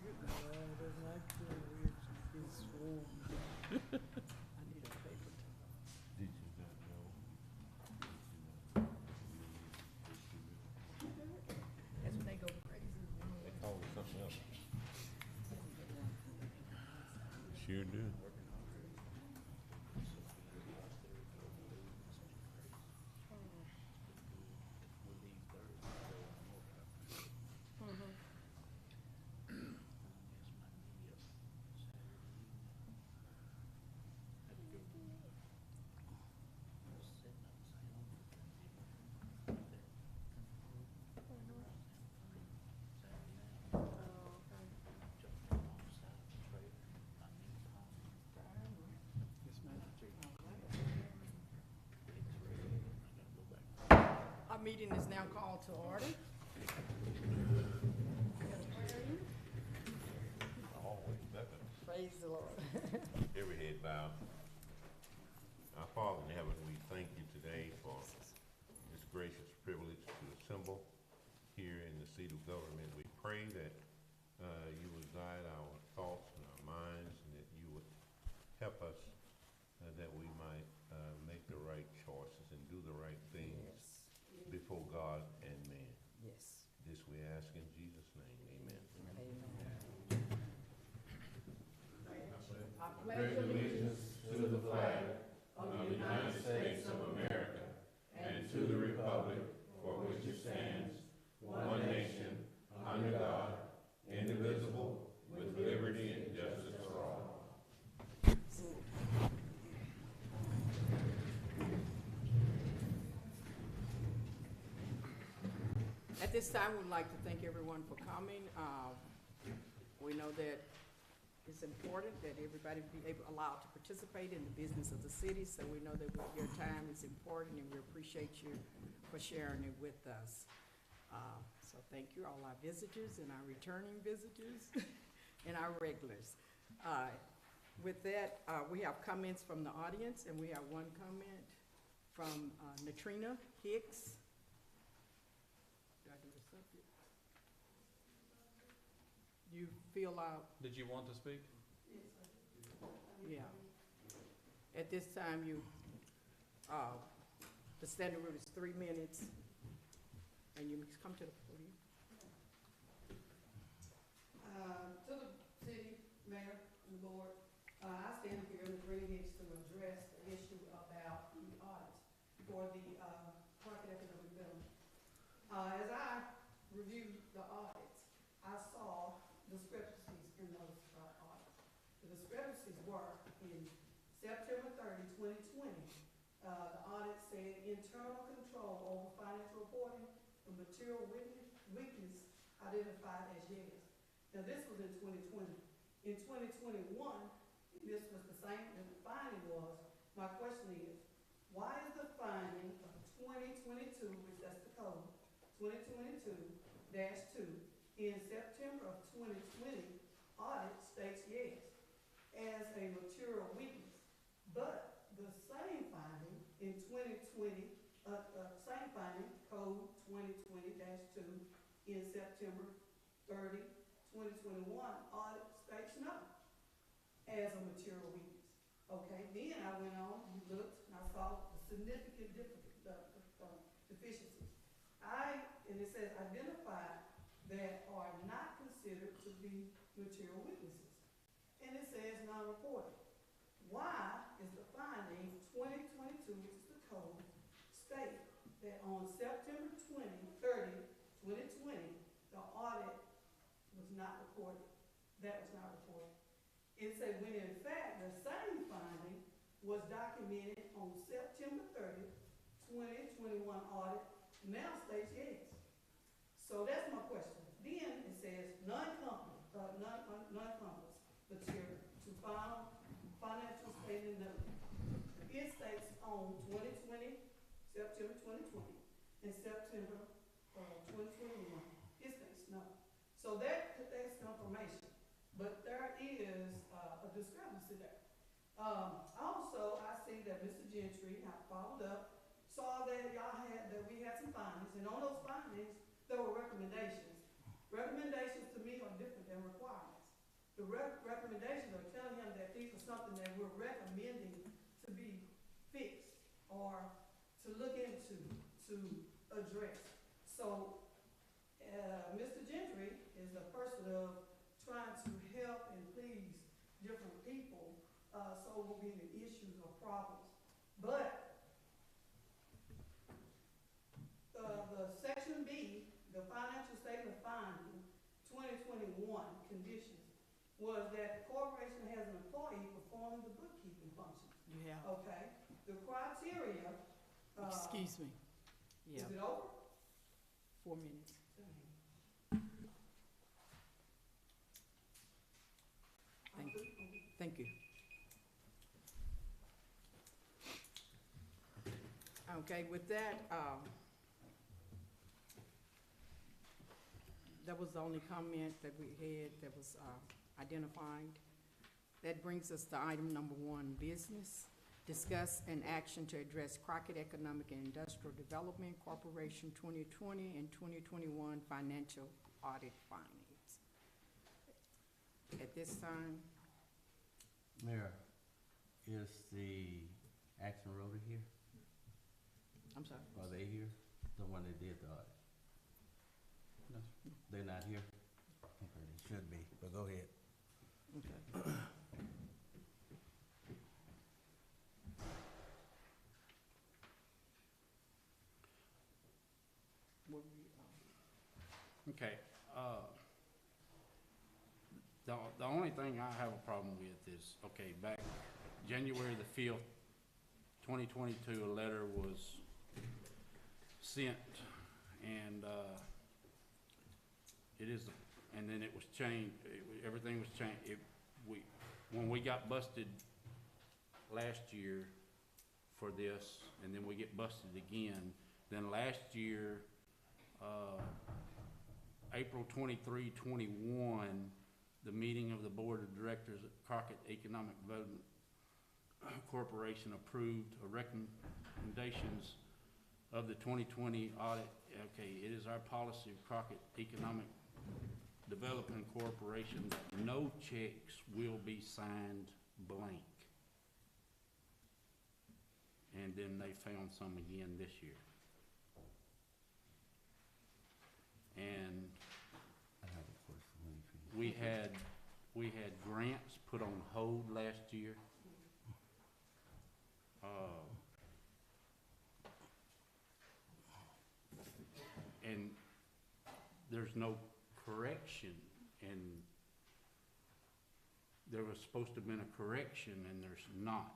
It is not true. It's warm. I need a paper towel. Did you not know? That's when they go crazy. They call it something else. Sure do. Our meeting is now called to order. Always better. Praise the Lord. Every head bow. Our Father in heaven, we thank you today for this gracious privilege to assemble here in the seat of government. We pray that you would guide our thoughts and our minds, and that you would help us that we might make the right choices and do the right things before God and man. Yes. This we ask in Jesus' name. Amen. Amen. I Pledge allegiance to the flag of the United States of America and to the republic for which it stands, one nation, under God, indivisible, with liberty and justice for all. At this time, we'd like to thank everyone for coming. We know that it's important that everybody be allowed to participate in the business of the city, so we know that your time is important, and we appreciate you for sharing it with us. So thank you, all our visitors and our returning visitors and our regulars. With that, we have comments from the audience, and we have one comment from Natrina Hicks. You feel Did you want to speak? yeah. At this time, the standing rule is 3 minutes, and you come to the podium. To the city, mayor, and the board, I stand here in the Green Hicks to address the issue about the audit for the Crockett Economic Development. As I reviewed the audits, I saw discrepancies in those audits. The discrepancies were in September 30, 2020. The audit said internal control over financial reporting and material weakness identified as yes. Now this was in 2020. In 2021, this was the same, and the finding was, my question is, why is the finding of 2022, which that's the code, 2022-2, in September of 2020, audit states yes, as a material weakness, but the same finding in 2020, same finding, code 2020-2, in September 30, 2021, audit states no, as a material weakness. Okay, then I went on and looked, and I saw the significant deficiencies. And it says identified that are not considered to be material weaknesses. And it says non-reported. Why is the finding 2022, which is the code, state that on September 30, 2020, the audit was not reported? That was not reported. It said when in fact the same finding was documented on September 30, 2021 audit, now states yes. So that's my question. Then it says non-compass material to file financial statement number. It states on 2020, September 2020, and September 2021. It states no. So that's confirmation. But there is a discrepancy there. Also, I see that Mr. Gentry, I followed up, saw that we had some findings, and on those findings, there were recommendations. Recommendations to me are different than requirements. the recommendations are telling him that these are something that we're recommending to be fixed or to look into, to address. So, Mr. Gentry is a person of trying to help and please different people, so it won't be any issues or problems. But, the section B, the financial statement finding, 2021 conditions, was that the corporation has an employee performing the bookkeeping functions. Yeah. Okay, the criteria, Excuse me. is Yeah, it over? 4 minutes. Thank you. Thank you. Okay, with that, that was the only comment that we had that was identified. That brings us to item number 1, business. Discuss an action to address Crockett Economic and Industrial Development Corporation 2020 and 2021 financial audit findings. At this time, Mayor, is the action roller here? I'm sorry. Are they here? The one that did the audit? No. They're not here? Okay, they should be, but go ahead. Okay. What were you, Okay, the only thing I have a problem with is, okay, back January the 5th, 2022, a letter was sent, and, it is, and then it was changed, everything was changed. When we got busted last year for this, and then we get busted again, then last year, April 23, 21, the meeting of the Board of Directors at Crockett Economic Development Corporation approved recommendations of the 2020 audit. Okay, it is our policy of Crockett Economic Development Corporation that no checks will be signed blank. And then they found some again this year. And I have a question when you finish. we had grants put on hold last year. And there's no correction, and there was supposed to have been a correction, and there's not.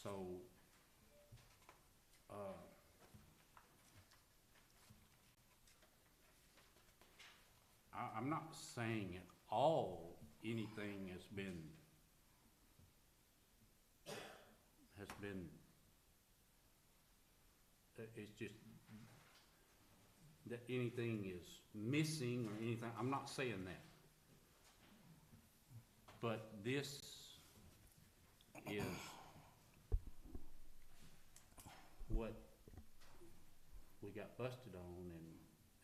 So, I'm not saying at all anything has been it's just that anything is missing or anything. I'm not saying that. But this is what we got busted on,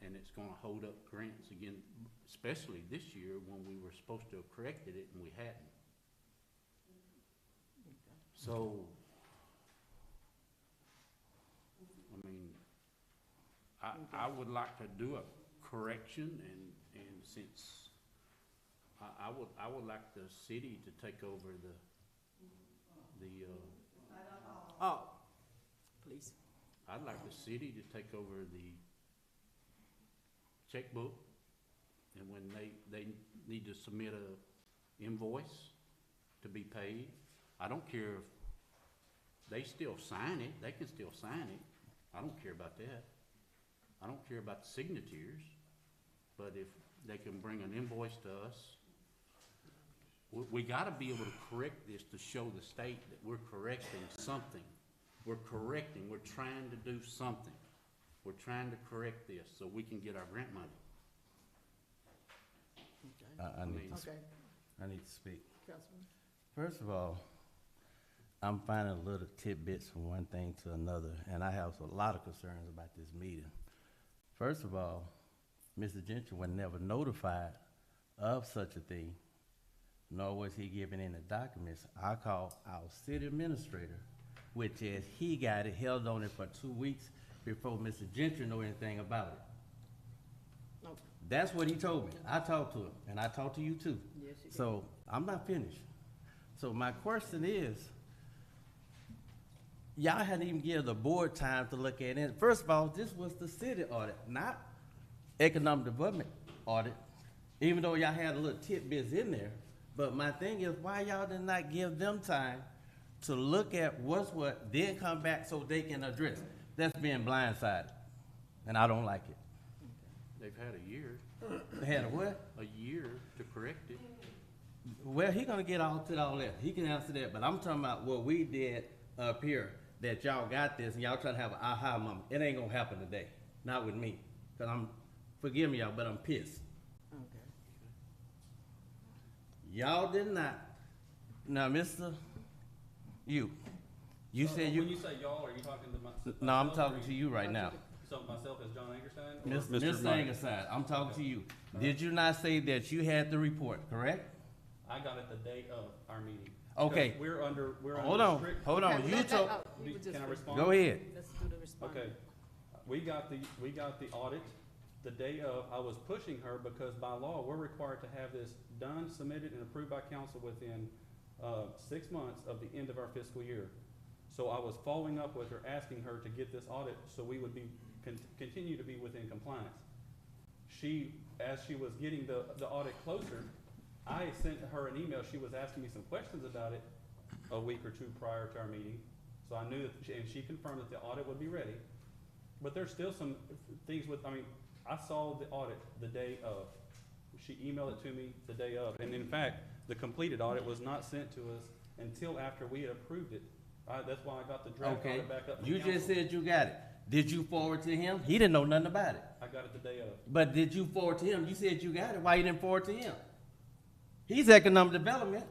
and it's gonna hold up grants again, especially this year when we were supposed to have corrected it and we hadn't. So, I mean, I would like to do a correction, and since I would like the city to take over oh, please. I'd like the city to take over the checkbook, and when they need to submit a invoice to be paid, I don't care if they still sign it, they can still sign it. I don't care about that. I don't care about the signatures, but if they can bring an invoice to us, we gotta be able to correct this to show the state that we're correcting something. We're trying to do something. We're trying to correct this so we can get our grant money. Okay. Okay, I need to speak. Councilman. First of all, I'm finding little tidbits from one thing to another, and I have a lot of concerns about this meeting. First of all, Mr. Gentry was never notified of such a thing, nor was he given any documents. I called our city administrator, which is he got it, held on it for 2 weeks before Mr. Gentry knew anything about it. Okay. That's what he told me. I talked to him, and I talked to you too. Yes, you did. So I'm not finished. So my question is, y'all hadn't even given the board time to look at it. First of all, this was the city audit, not economic development audit, even though y'all had a little tidbits in there. But my thing is, why y'all did not give them time to look at what's what, then come back so they can address? That's being blindsided, and I don't like it. They've had a year, They had a what? a year to correct it. Well, he gonna get all to all that. He can answer that, but I'm talking about what we did up here, that y'all got this and y'all trying to have an aha moment. It ain't gonna happen today, not with me, cause forgive me y'all, but I'm pissed. Okay. Y'all did not. Now, Mr. You said When you, you say y'all, are you talking to myself? no, I'm talking to you right now. So myself as John Angerstein? or Mr. Angerside, I'm talking to you. Did you not say that you had the report, correct? I got it the day of our meeting. Okay. Because we're under Hold on, strict- hold on. Okay, You let- told, he was just- Can I respond? go ahead. Let's do the response. Okay. We got the audit the day of. I was pushing her because by law, we're required to have this done, submitted, and approved by council within 6 months of the end of our fiscal year. So I was following up with her, asking her to get this audit so we would be, continue to be within compliance. As she was getting the audit closer, I sent her an email. She was asking me some questions about it a week or two prior to our meeting. So I knew that, and she confirmed that the audit would be ready. But there's still some things I saw the audit the day of. She emailed it to me the day of. And in fact, the completed audit was not sent to us until after we had approved it. That's why I got the draft Okay, audit back up. from you just council. said you got it. Did you forward to him? He didn't know nothing about it. I got it the day of. But did you forward to him? You said you got it. Why you didn't forward to him? He's economic development.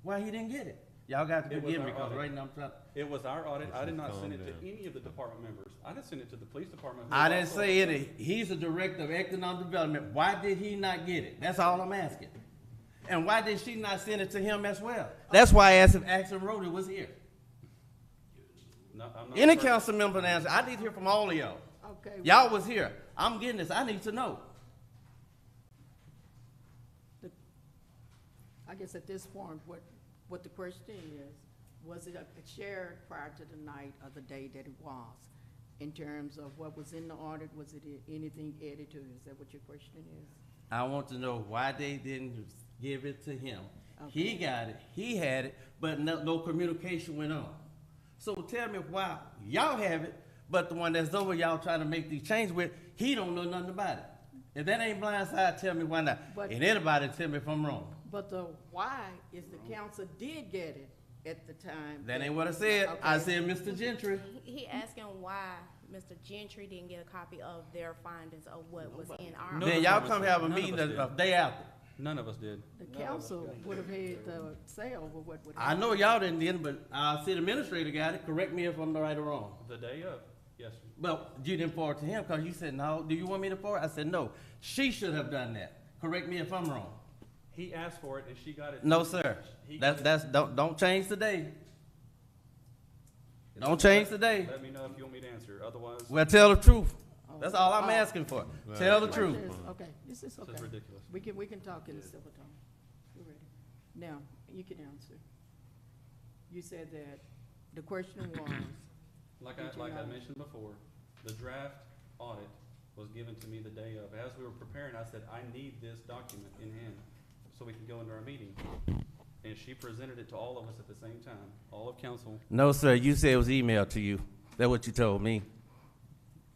Why he didn't get it? Y'all got to It was forgive me our because audit. right now I'm trying. It was our audit. I did not Calm send it to down. any of the department members. I didn't send it to the police department. who I was didn't also- say it. He's a director of economic development. Why did he not get it? That's all I'm asking. And why did she not send it to him as well? That's why I asked if Axel Rhoda was here. No, I'm not Any referring- council member answer. I need to hear from all of y'all. Okay. Y'all was here. I'm getting this. I need to know. I guess at this point, what the question is, was it shared prior to the night or the day that it was? In terms of what was in the audit, was it anything added to it? Is that what your question is? I want to know why they didn't give it to him. He got it, he had it, but no communication went on. So tell me why y'all have it, but the one that's over y'all trying to make these changes with, he don't know nothing about it. If that ain't blindside, tell me why not. But- And anybody tell me if I'm wrong. But the why is the council did get it at the time. That ain't what I said. I Okay. said, Mr. Gentry. He asking why Mr. Gentry didn't get a copy of their findings of what was in our. No. Then y'all of come us have a did. None of meeting us the did. day after. None of us did. The council would have had the say over what would I happen. know y'all didn't get it, but our city administrator got it. Correct me if I'm right or wrong. The day of, yes. sir. Well, you didn't forward to him because you said, no, do you want me to forward? I said, no. She should have done that. Correct me if I'm wrong. He asked for it and she got it. No, sir. He got Don't change today. Don't change today. Let me know if you want me to answer, otherwise, Well, tell the truth. That's all I'm Oh. asking for. Tell the What truth. is- Okay, this is this okay. is ridiculous. We can talk in a civil tone. We're ready. Now, you can answer. You said that the question was, Like Did you I know? mentioned before, the draft audit was given to me the day of. As we were preparing, I said, I need this document in hand so we can go into our meeting. And she presented it to all of us at the same time, all of council. No, sir. You said it was emailed to you. That's what you told me.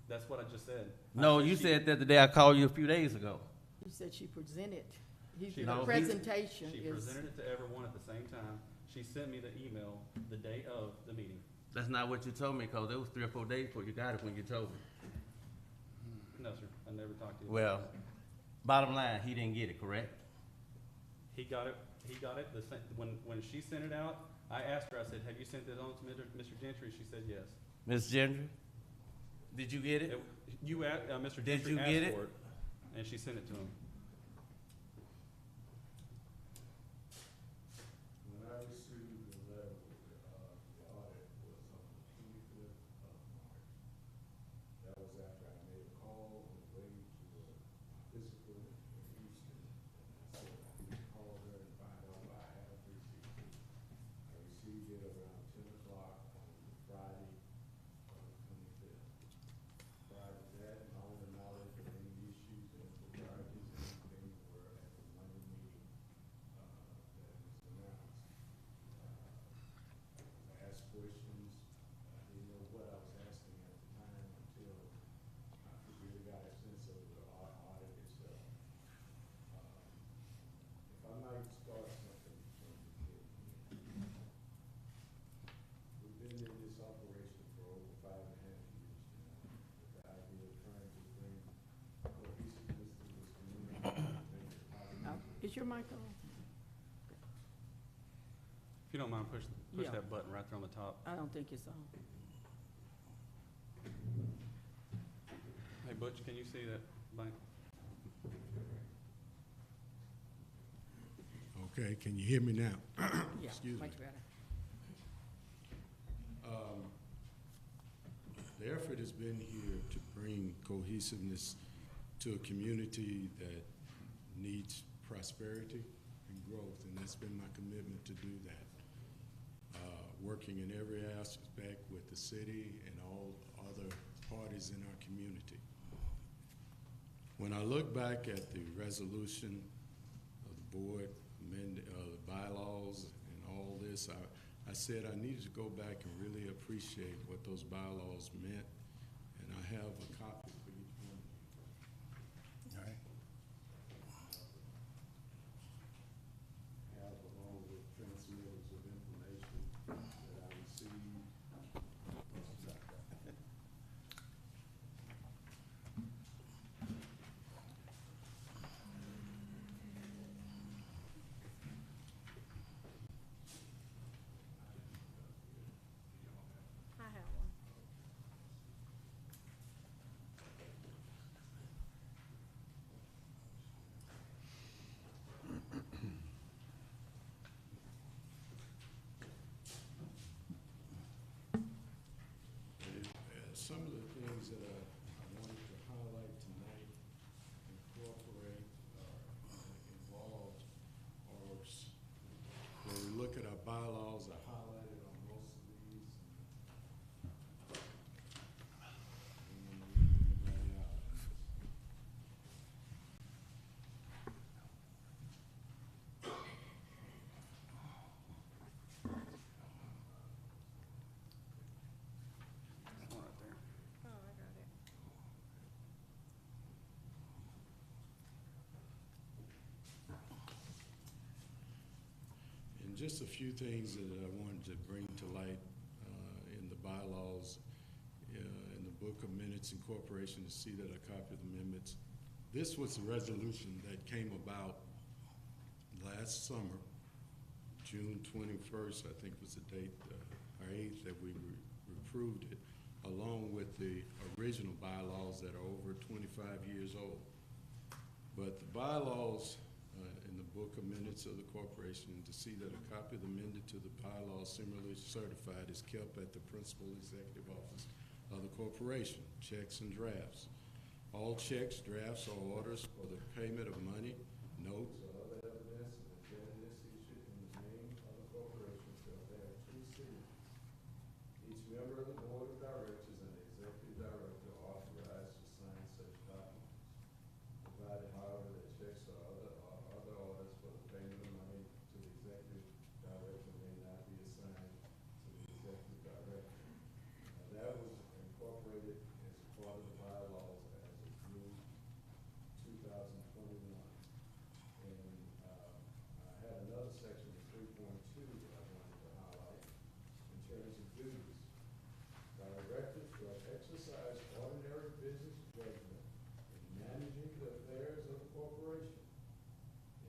That's what I just said. No, you said that the day I called you a few days ago. you said she presented, She- No, the he- presentation She is, presented it to everyone at the same time. She sent me the email the day of the meeting. That's not what you told me because it was 3 or 4 days before you got it when you told me. No, sir, I never talked to you. Well, bottom line, he didn't get it, correct? He got it, when she sent it out, I asked her, I said, have you sent this on to Mr. Gentry? She said yes. Ms. Gentry, did you get it? You asked, Mr. Did Gentry you get asked it? for it, and she sent it to him. to start something from the beginning. We've been in this operation for over 5.5 years now, with the idea of trying to bring cohesiveness to this community. Is your mic on? If you don't mind, push Yeah. that button right there on the top. I don't think it's on. Hey Butch, can you see that bank? Okay, can you hear me now? Yeah, Excuse me. much better. The effort has been here to bring cohesiveness to a community that needs prosperity and growth, and that's been my commitment to do that. Working in every aspect with the city and all other parties in our community. When I look back at the resolution of the board, the bylaws and all this, I said I needed to go back and really appreciate what those bylaws meant, and I have a copy for each one. All right. Have along with transmittals of information that I received. I have one. Some of the things that I wanted to highlight tonight, incorporate, involved, or when we look at our bylaws, I highlighted on most of these. Anybody else? That one right there. Oh, I got it. And just a few things that I wanted to bring to light in the bylaws, in the book of minutes incorporation, to see that I copied the amendments. This was a resolution that came about last summer, June 21st, I think was the date, or 8th, that we approved it, along with the original bylaws that are over 25 years old. But the bylaws in the book of minutes of the corporation, to see that a copy of the amended to the bylaws similarly certified is kept at the principal executive office of the corporation, checks and drafts. All checks, drafts, or orders for the payment of money, notes, or other evidence of indebtedness issued in the name of the corporation shall bear true signature. Each member of the board of directors and the executive director are authorized to sign such documents, provided however that checks or other orders for the payment of money to the executive director may not be assigned to the executive director. That was incorporated as a part of the bylaws as of June 2021. And I had another section of 3.2 that I wanted to highlight in terms of duties. Directors shall exercise ordinary business judgment in managing the affairs of the corporation.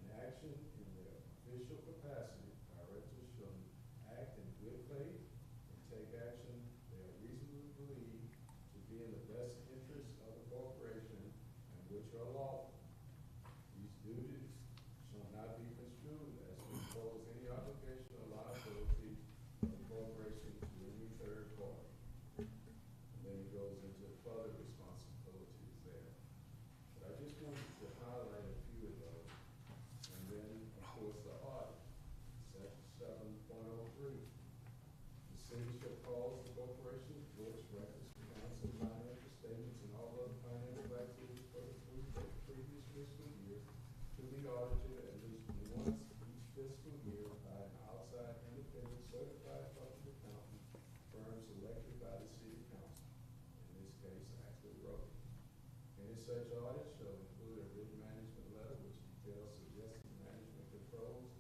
In action in their official capacity, directors shall act in good faith and take action they are reasonably believed to be in the best interest of the corporation and which are lawful. These duties shall not be construed as to impose any obligation or liability of the corporation to any third party. And then he goes into further responsibilities there. But I just wanted to highlight a few of those. And then, of course, the audit, section 7.03. The city shall cause the corporation's books, records, accounts, and financial statements and all other financial activities for the previous fiscal year to be audited at least once each fiscal year by an outside independent certified public accountant firm selected by the city council, in this case, Axel Road. Any such audit shall include a written management letter which details suggested management controls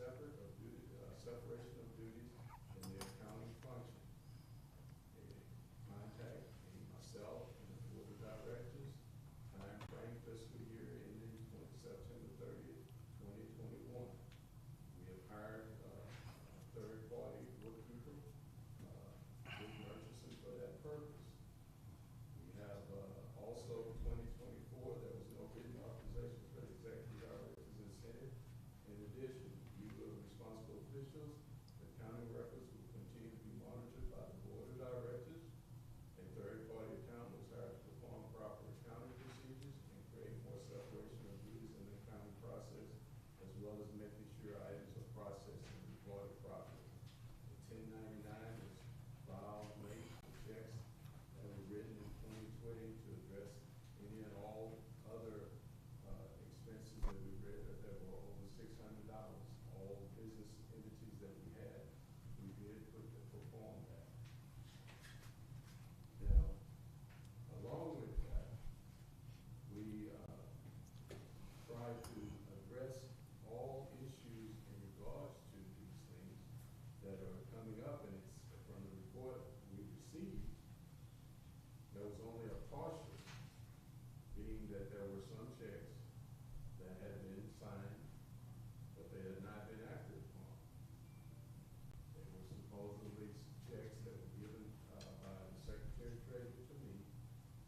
separation of duties in the accounting function. Contact myself and the board of directors, time frame fiscal year ending September 30th, 2021. We have hired a third-party bookkeeper, Big Murchison, for that purpose. We have also 2024, there was no written authorization for executive directors and Senate. In addition, you are responsible officials. The accounting records will continue to be monitored by the board of directors. A third-party accountant was hired to perform proper accounting procedures and create more separation of duties in the accounting process, as well as making sure items are processed and reported properly. The 1099 was filed late for checks that were written in 2020 to address any and all other expenses that we read that were over $600. All business entities that we had, we did perform that. Now, along with that, we try to address all issues in regards to these things that are coming up, and it's from the report we received. There was only a partial, being that there were some checks that had been signed, but they had not been acted upon. They were supposedly checks that were given by the Secretary of Treasury to me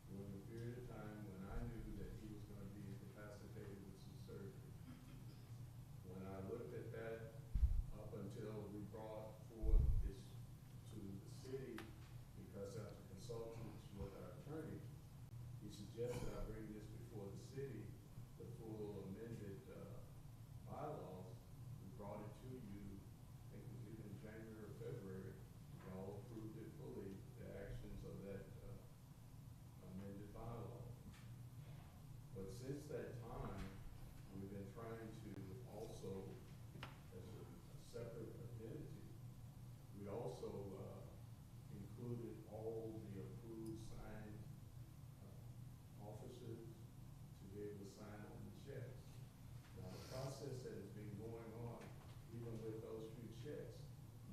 during a period of time when I knew that he was going to be incapacitated with some surgery. When I looked at that, up until we brought forth this to the city, because after consulting with our attorney, he suggested I bring this before the city, the full amended bylaws. We brought it to you, I think it was either in January or February. Y'all approved it fully, the actions of that amended bylaw. But since that time, we've been trying to also, as a separate identity, we also included all the approved signed officers to be able to sign on the checks. Now, the process that has been going on, even with those few checks,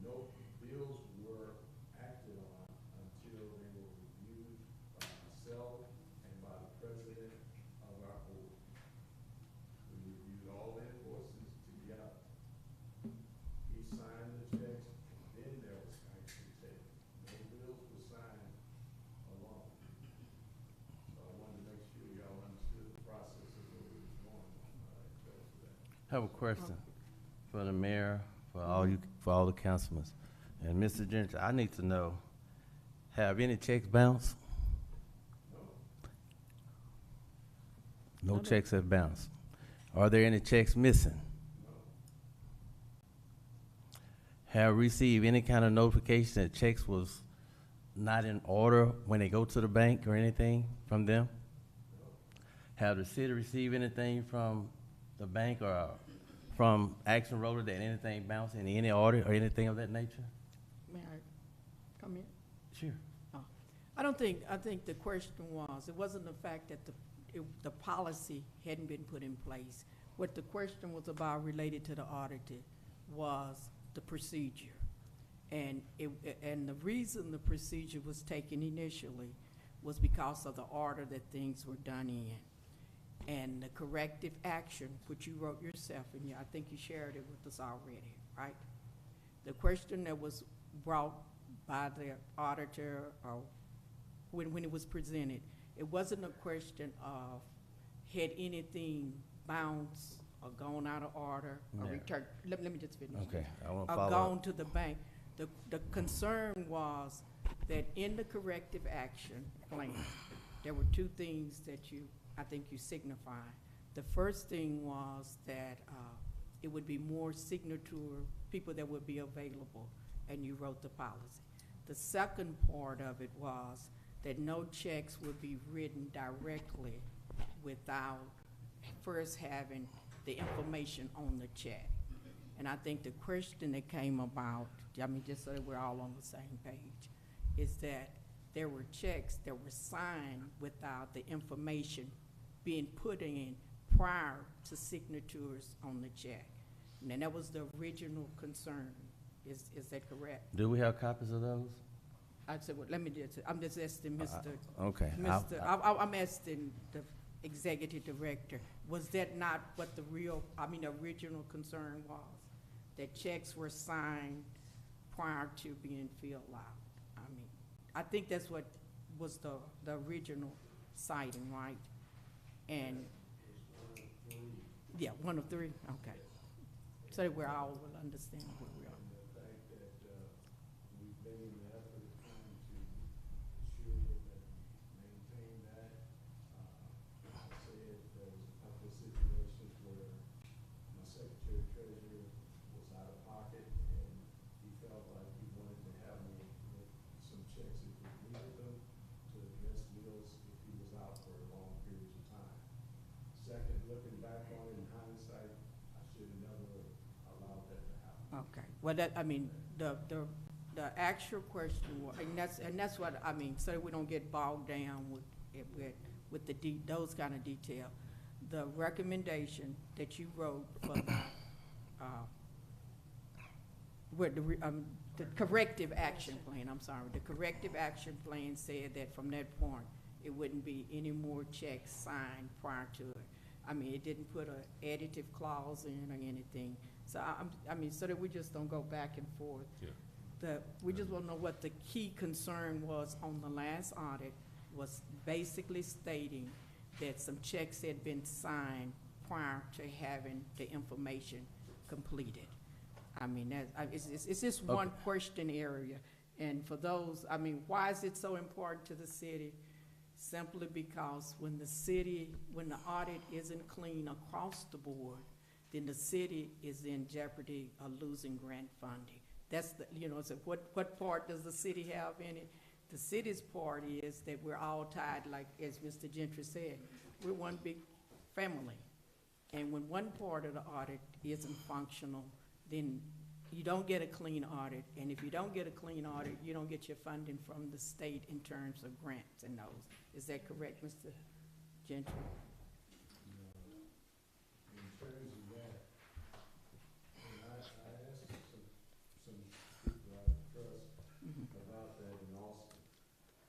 no bills were acted on until they were reviewed by myself and by the president of our board. We reviewed all the invoices together. He signed the checks, and then there was action taken. No bills were signed alone. So I wanted to make sure y'all understood the process of where we was going in terms of that. I have a question for the mayor, for all the councilmen. And Mr. Gentry, I need to know, have any checks bounced? No, No checks have bounced. Are there any checks missing? no, Have received any kind of notification that checks was not in order when they go to the bank or anything from them? no. Have the city received anything from the bank or from Action Roller that anything bounced in any audit or anything of that nature? May I come in? Sure. I think the question was, it wasn't the fact that the policy hadn't been put in place. What the question was about related to the auditor was the procedure. And the reason the procedure was taken initially was because of the order that things were done in. And the corrective action, which you wrote yourself, and I think you shared it with us already, right? The question that was brought by the auditor, or when it was presented, it wasn't a question of had anything bounced or gone out of order or Yeah. returned. Let me just finish. Okay, I want to Or follow gone up. to the bank. The concern was that in the corrective action plan, there were two things that I think you signified. The first thing was that it would be more signature people that would be available, and you wrote the policy. The second part of it was that no checks would be written directly without first having the information on the check. And I think the question that came about, I mean, just so that we're all on the same page, is that there were checks that were signed without the information being put in prior to signatures on the check. And that was the original concern. Is that correct? Do we have copies of those? I said, well, let me just, I'm just asking Mr. Okay. I'm asking the executive director, was that not what the original concern was? That checks were signed prior to being filled out? I mean, I think that's what was the original citing, right? And, yeah, one of three, okay. So that we all will understand where we are. And the fact that, we've made an effort of trying to ensure that we maintain that. I said there was a couple of situations where my secretary treasurer was out of pocket, and he felt like he wanted to have me with some checks if we needed them to address bills if he was out for long periods of time. Second, looking back on it in hindsight, I should have never allowed that to happen. Okay, well, the actual question, and that's what, I mean, so that we don't get bogged down with those kind of detail. The recommendation that you wrote for the corrective action plan, the corrective action plan said that from that point, it wouldn't be any more checks signed prior to it. I mean, it didn't put a additive clause in or anything. So I mean, so that we just don't go back and forth. Yeah. We just want to know what the key concern was on the last audit, was basically stating that some checks had been signed prior to having the information completed. I mean, it's just one question area. And for those, I mean, why is it so important to the city? Simply because when the audit isn't clean across the board, then the city is in jeopardy of losing grant funding. That's so what part does the city have in it? The city's part is that we're all tied, like as Mr. Gentry said, we're one big family. And when one part of the audit isn't functional, then you don't get a clean audit. And if you don't get a clean audit, you don't get your funding from the state in terms of grants and those. Is that correct, Mr. Gentry? In terms of that, and I asked some people I trust about that in Austin,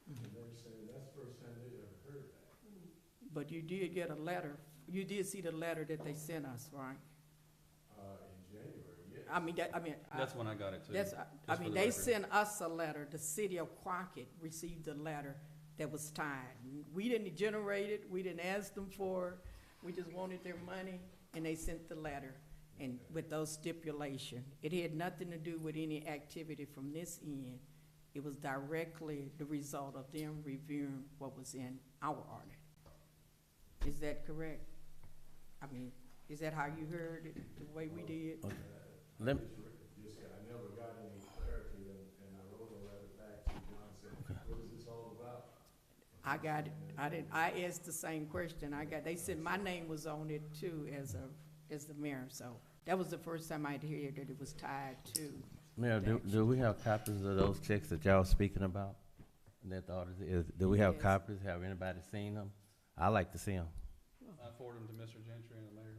and they're saying that's the first time they ever heard that. But you did get a letter. You did see the letter that they sent us, right? In January, yes. That's when I got it too. I for mean, the they record. sent us a letter. The city of Crockett received a letter that was tied. We didn't generate it. We didn't ask them for it. We just wanted their money, and they sent the letter, and with those stipulations. It had nothing to do with any activity from this end. It was directly the result of them reviewing what was in our audit. Is that correct? I mean, is that how you heard it, the way we did? Okay. I never got any clarity, and I wrote a letter back to John saying, what is this all about? I got it. I asked the same question. They said my name was on it too as the mayor. So that was the first time I'd heard that it was tied to. Mayor, do we have copies of those checks that y'all speaking about? That the audit is, do we have Yes. copies? Have anybody seen them? I like to see them. I forwarded them to Mr. Gentry and the mayor.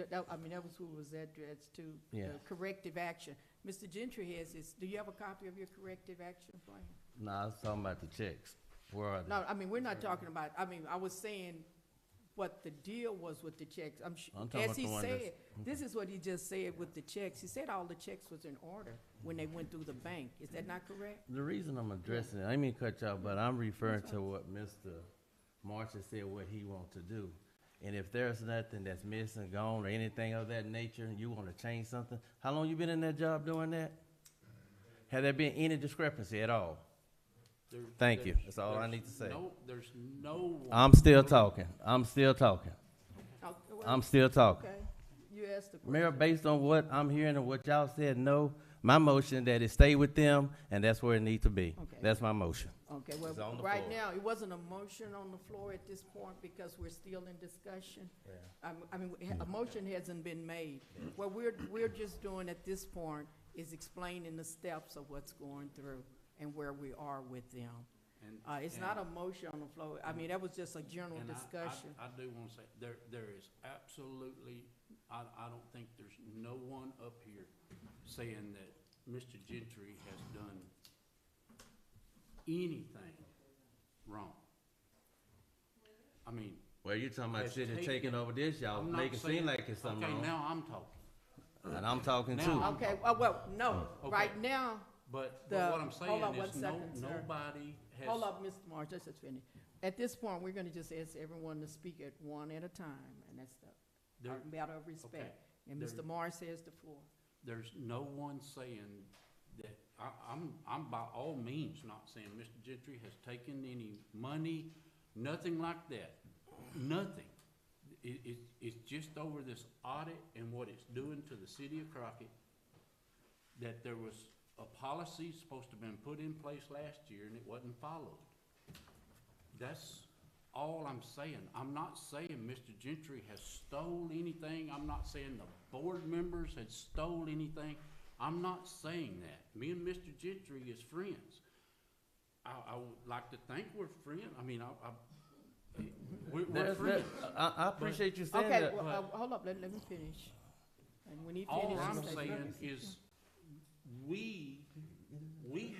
That was who was addressed to. Yeah. The corrective action. Mr. Gentry has this. Do you have a copy of your corrective action plan? No, I was talking about the checks. Where are they? No, I mean, we're not talking about, I was saying what the deal was with the checks. I'm talking As about he the one said, that's- this is what he just said with the checks. He said all the checks was in order when they went through the bank. Is that not correct? The reason I'm addressing it, I didn't mean to cut y'all, but I'm referring to what Mr. Marshall said, what he wants to do. And if there's nothing that's missing, gone, or anything of that nature, and you want to change something, how long you been in that job doing that? Have there been any discrepancy at all? Thank you. That's all I need to say. There's no. I'm still talking. I'm still talking. Oh, well, I'm still talking. okay. You asked the question. Mayor, based on what I'm hearing and what y'all said, no, my motion that it stay with them, and that's where it needs to be. Okay. That's my motion. Okay, It's well, on the right floor. now, it wasn't a motion on the floor at this point because we're still in discussion. A motion hasn't been made. What we're just doing at this point is explaining the steps of what's going through and where we are with them. It's not a motion on the floor. I mean, that was just a general And discussion. I do wanna say, there is absolutely, I don't think there's no one up here saying that Mr. Gentry has done anything wrong. I mean, Well, you talking about has city taken- taking over this, y'all I'm not make it saying- seem like it's something okay, wrong. now I'm talking. And I'm talking Now too. I'm Okay, well, no, Okay. right now, But The- what I'm hold saying on is one second, sir. nobody has. hold up, Mr. Marsh, let's just finish. At this point, we're gonna just ask everyone to speak at one at a time, and that's the there- matter of respect. And There- Mr. Morris has the floor. There's no one saying that, I'm by all means not saying Mr. Gentry has taken any money, nothing like that, nothing. It's just over this audit and what it's doing to the city of Crockett, that there was a policy supposed to have been put in place last year and it wasn't followed. That's all I'm saying. I'm not saying Mr. Gentry has stole anything. I'm not saying the board members had stole anything. I'm not saying that. Me and Mr. Gentry is friends. I would like to think we're friends. I mean, we're There's- friends. I appreciate you saying Okay, that. well, hold up, let me finish. And when he All finishes. I'm say- saying is, we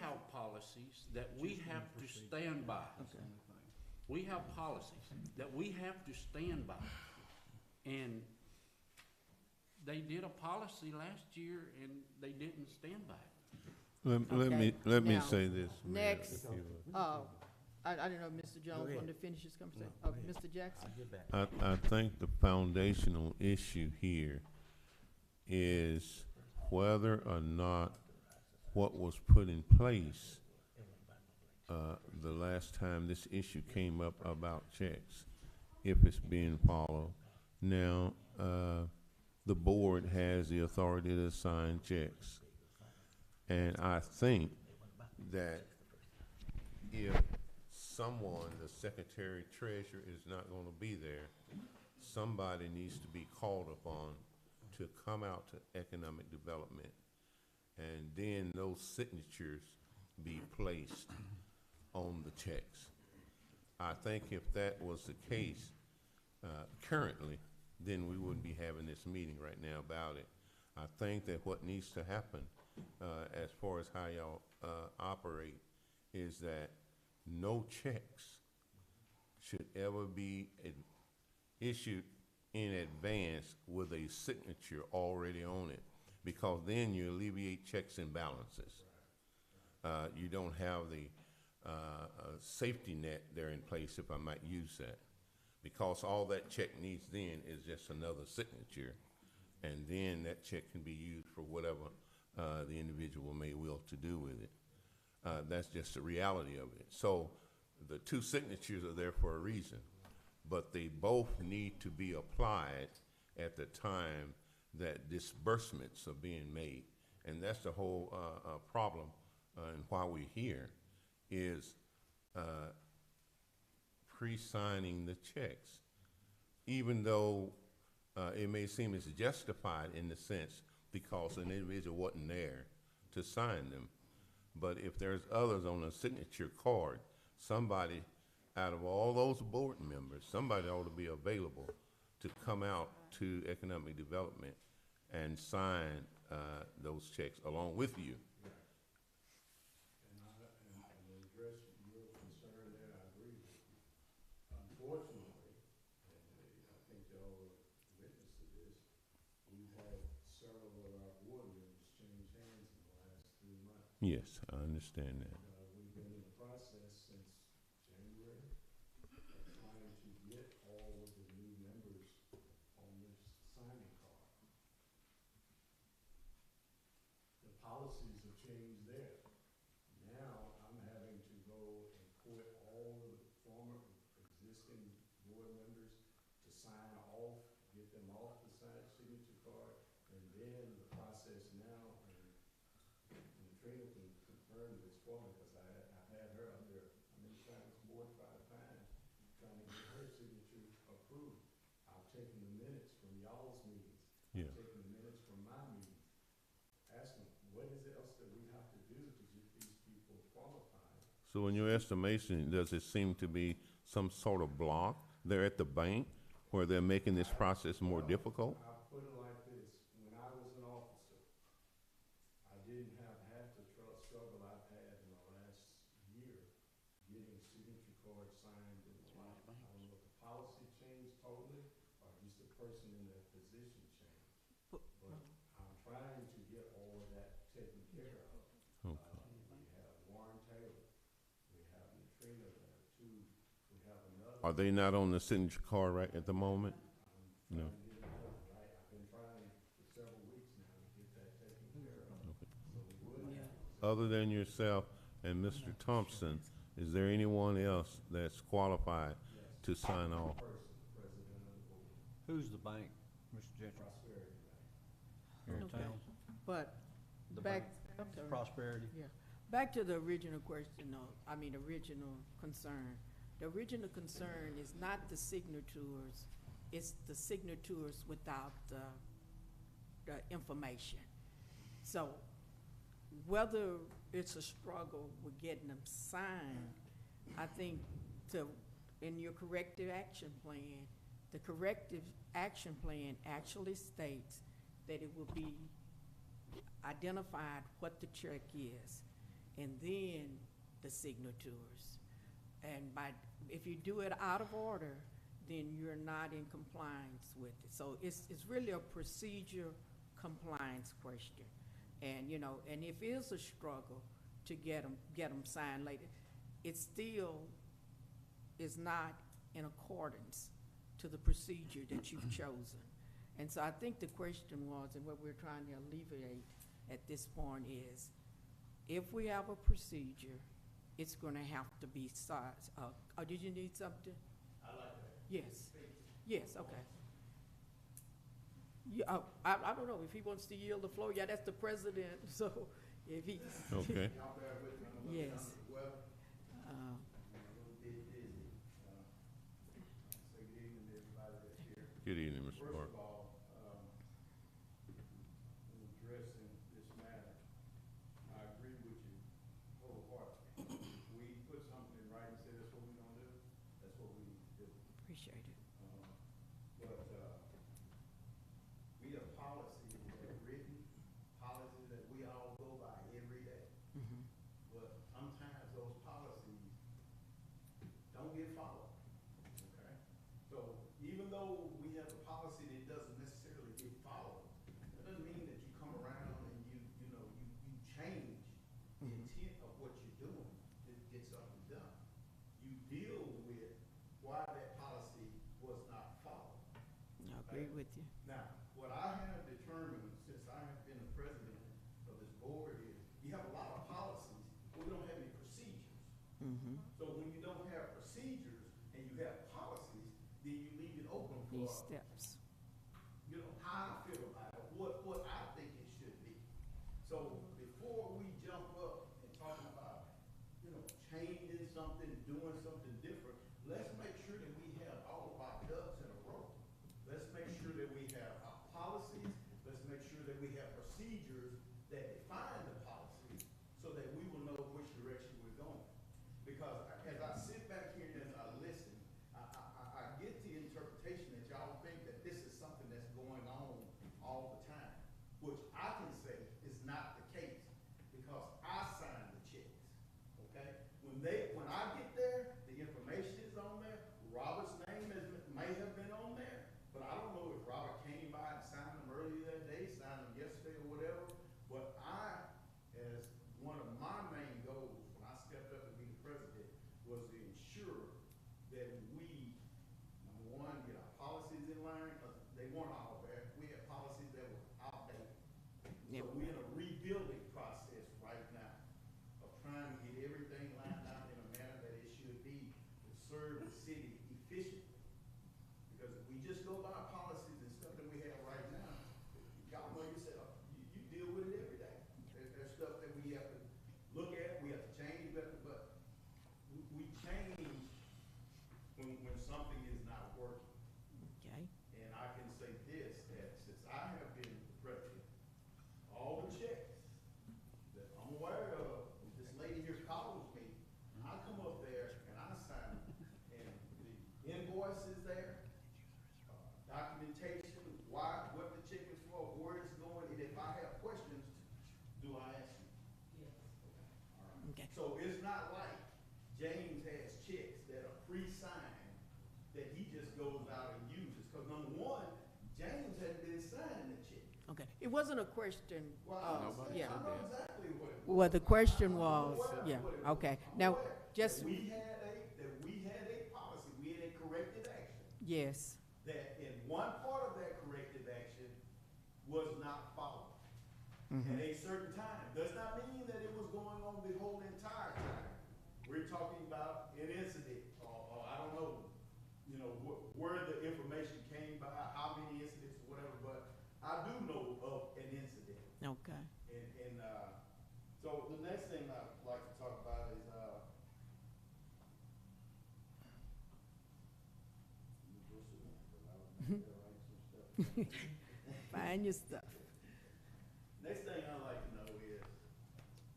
have policies that we have to stand by. We have policies that we have to stand by. And they did a policy last year and they didn't stand by it. Let me now, say this, Mayor, next. if you would. I didn't know if Mr. Jones wanted to finish his conversation. Mr. Jackson? I think the foundational issue here is whether or not what was put in place the last time this issue came up about checks, if it's being followed. Now, the board has the authority to sign checks. And I think that if someone, the secretary treasurer, is not gonna be there, somebody needs to be called upon to come out to economic development, and then those signatures be placed on the checks. I think if that was the case, currently, then we wouldn't be having this meeting right now about it. I think that what needs to happen, as far as how y'all, operate, is that no checks should ever be issued in advance with a signature already on it, because then you alleviate checks and balances. You don't have the safety net there in place, if I might use that, because all that check needs then is just another signature, and then that check can be used for whatever the individual may will to do with it. That's just the reality of it. So the two signatures are there for a reason, but they both need to be applied at the time that disbursements are being made. And that's the whole problem, and why we're here, is pre-signing the checks. Even though it may seem it's justified in the sense because an individual wasn't there to sign them. But if there's others on a signature card, somebody out of all those board members, somebody ought to be available to come out to economic development and sign those checks along with you. And to address your concern there, I agree with you. Unfortunately, and I think y'all are witness to this, we've had several of our board members change hands in the last 3 months. Yes, I understand that. We've been in the process since January of trying to get all of the new members on this signing card. The policies have changed there. Now, I'm having to go and put all of the former existing board members to sign off, get them off the signature card, and then the process now, and Trina can confirm this for me, because I've had her up there, how many times, 4 or 5 times, trying to get her signature approved. I've taken the minutes from y'all's meetings. Yeah. I've taken the minutes from my meetings. Ask them, what is it else that we have to do to get these people qualified? So in your estimation, does it seem to be some sort of block there at the bank where they're making this process more difficult? I'll put it like this, when I was an officer, I didn't have half the struggle I've had in the last year getting signature cards signed and the like. I don't know if the policy changed totally or just the person in that position changed. But I'm trying to get all of that taken care of. Okay. We have Warren Taylor, we have Latrina there too, we have another. Are they not on the signature card right at the moment? I'm No. trying to get it done, right? I've been trying for several weeks now to get that taken care of. So we would have. Other than yourself and Mr. Thompson, is there anyone else that's qualified to sign off? Person, president of the board, Who's the bank, Mr. Gentry, Prosperity Bank. here in Okay. town? But The back, bank, Prosperity? yeah, back to the original question, original concern. The original concern is not the signatures, it's the signatures without the information. So whether it's a struggle with getting them signed, I think in your corrective action plan, the corrective action plan actually states that it will be identified what the check is, and then the signatures. And if you do it out of order, then you're not in compliance with it. So it's really a procedure compliance question. And, and if it is a struggle to get them signed later, it still is not in accordance to the procedure that you've chosen. And so I think the question was, and what we're trying to alleviate at this point is, if we have a procedure, it's gonna have to be size. Did you need something? I like that. Yes. Yes, okay. Yeah, I don't know, if he wants to yield the floor, yeah, that's the president, so if he. Okay. Y'all bear with me, I'm Yes. under the weather, Uh, I'm a little bit busy. Say good evening to everybody that's here. Good evening, Mr. First Parker. of all, in addressing this matter, I agree with you wholeheartedly. If we put something in writing, say that's what we're gonna do, that's what we need to do. Appreciate it. But, we have policies that are written, policies that we all go by every day. Mhm. But sometimes those policies don't get followed, okay? So even though we have a policy that doesn't necessarily get followed, that doesn't mean that you come around and you change the intent of what you're doing to get something done. You deal with why that policy was not followed. I agree with you. Now, what I have determined since I have been the president of this board is, you have a lot of policies, but we don't have any procedures. Mm-hmm. So when you don't have procedures and you have policies, then you leave it open These for, steps. how I feel about it, what I think it should be. So before we jump up and talk about, changing something, doing something different, let's make sure that we have all of our ducks in a row. Let's make sure that we have our policies, let's make sure that we have procedures that define the policies so that we will know which direction we're going. Because as I sit back here and as I listen, I get the interpretation that y'all think that this is something that's going on all the time, which I can say is not the case, because I sign the checks, okay? When I get there, the information is on there, Robert's name may have been on there, but I don't know if Robert came by and signed them earlier that day, signed them yesterday or whatever, but I, as one of my main goals when I stepped up to be the president, was to ensure that we, number one, get our policies in line, because they weren't all there. We had policies that were outdated. So we're in a rebuilding process right now of trying to get everything lined out in a manner that it should be to serve the city efficiently. Because if we just go by policies and stuff that we have right now, y'all know yourself, you deal with it every day. There's stuff that we have to look at, we have to change, but we change when something is not working. Okay. And I can say this, documentation, why, what the check is for, where it's going, and if I have questions, do I ask you? Yes. All right. Okay. So it's not like James has checks that are pre-signed that he just goes out and uses, because number one, James hasn't been signing the check. Okay, it wasn't a question, Well, I Nobody yeah. understand, I said know that. exactly what it was. Well, the question I'm was, aware of yeah, what it was. okay. I'm Now, aware just- that we had a policy, we had a corrective action, yes, that in one part of that corrective action was not followed Mm-hmm. at a certain time. Does not mean that it was going on the whole entire time. We're talking about an incident, or I don't know, you know, where the information came by, how many incidents, whatever, but I do know of an incident. okay. And, so the next thing I'd like to talk about is, let me go sit down, 'cause I was gonna write some stuff. Find your stuff. Next thing I'd like to know is,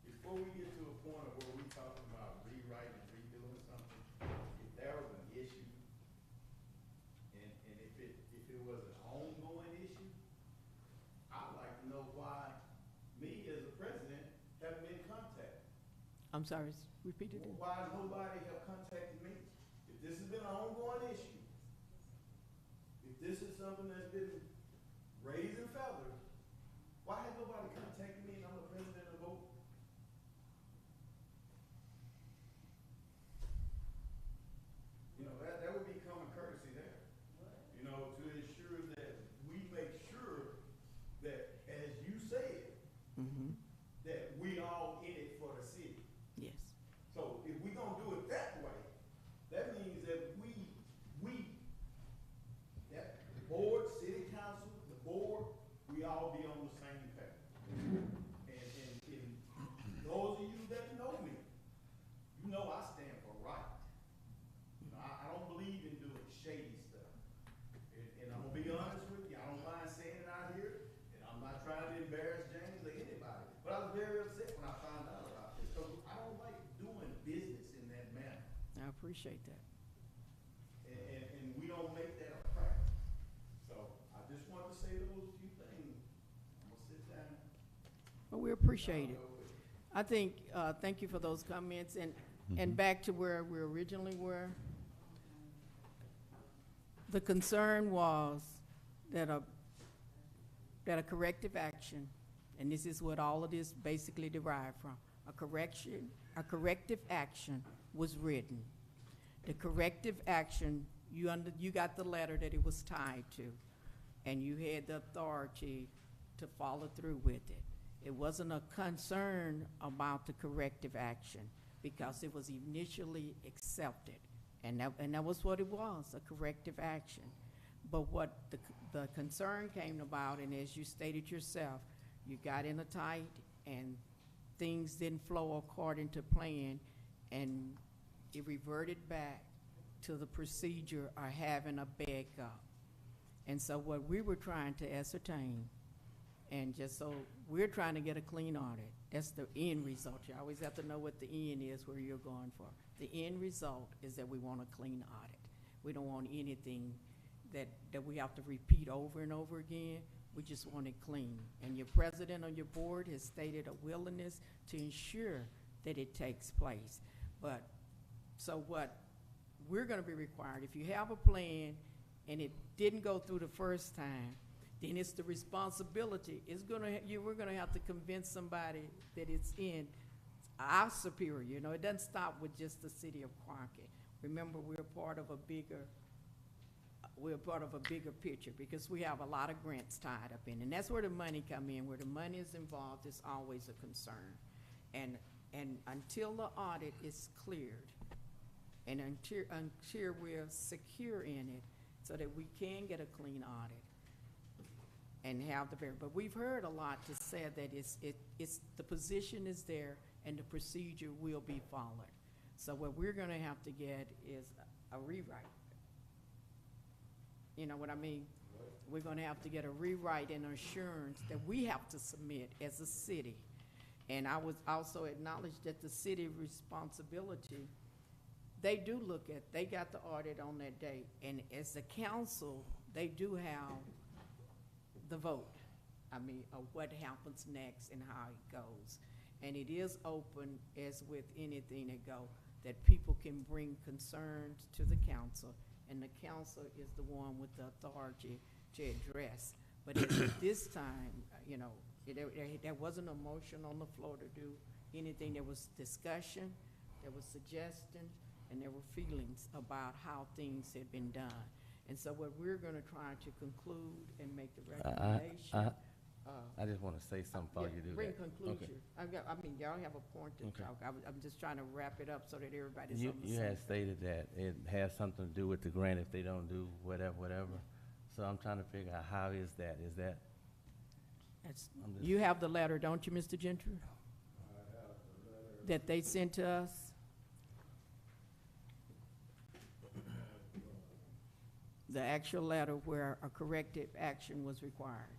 before we get to a point of where we talking about rewriting and redoing something, if there was an issue, and if it was an ongoing issue, I'd like to know why me as a president haven't been contacted. I'm sorry, repeat it. Why nobody have contacted me? If this has been an ongoing issue, if this is something that's been raising feathers, why has nobody contacted me and I'm the president of the board? You know, that would be common courtesy there. You know, to ensure that we make sure that, as you said, Mm-hmm, that we all in it for the city. yes. So if we gonna do it that way, that means that that the board, city council, the board, we all be on the same page. And those of you that know me, you know I stand for right. You know, I don't believe in doing shady stuff. And I'm gonna be honest with you, I don't mind saying it out here, and I'm not trying to embarrass James or anybody. But I was very upset when I found out about this, because I don't like doing business in that manner. I appreciate that. And we don't make that a practice. So I just wanted to say those few things. I'm gonna sit down. Well, we appreciate it. I'll go with it. I think, thank you for those comments, and back to where we originally were. The concern was that a corrective action, and this is what all of this basically derived from, a corrective action was written. The corrective action, you got the letter that it was tied to, and you had the authority to follow through with it. It wasn't a concern about the corrective action because it was initially accepted. And that was what it was, a corrective action. But what the concern came about, and as you stated yourself, you got in a tight and things didn't flow according to plan, and it reverted back to the procedure of having a backup. And so what we were trying to ascertain, and just so we're trying to get a clean audit. That's the end result. You always have to know what the end is, where you're going for. The end result is that we want a clean audit. We don't want anything that we have to repeat over and over again. We just want it clean. And your president on your board has stated a willingness to ensure that it takes place. But, so what we're gonna be required, if you have a plan and it didn't go through the first time, then it's the responsibility. We're gonna have to convince somebody that it's in our superior. You know, it doesn't stop with just the city of Crockett. Remember, we're part of a bigger picture because we have a lot of grants tied up in, and that's where the money come in. Where the money is involved is always a concern, and until the audit is cleared, and until we're secure in it, so that we can get a clean audit and have the but we've heard a lot to say that it's the position is there and the procedure will be followed. So what we're gonna have to get is a rewrite. You know what I mean? We're gonna have to get a rewrite and assurance that we have to submit as a city. And I was also acknowledged that the city responsibility, they got the audit on that day. And as the council, they do have the vote. I mean, of what happens next and how it goes. And it is open, as with anything that go, that people can bring concerns to the council, and the council is the one with the authority to address. But at this time, you know, there wasn't a motion on the floor to do anything. There was discussion, there was suggestions, and there were feelings about how things had been done. And so what we're gonna try to conclude and make the recommendation. I just want to say something before you do that. Bring conclusion. I mean, y'all have a point to Okay. talk. I'm just trying to wrap it up so that everybody's on the You same. had stated that it has something to do with the grant if they don't do whatever. So I'm trying to figure out how is that? That's- I'm just- You have the letter, don't you, Mr. Gentry? I have the letter. That they sent to us? The actual letter where a corrective action was required.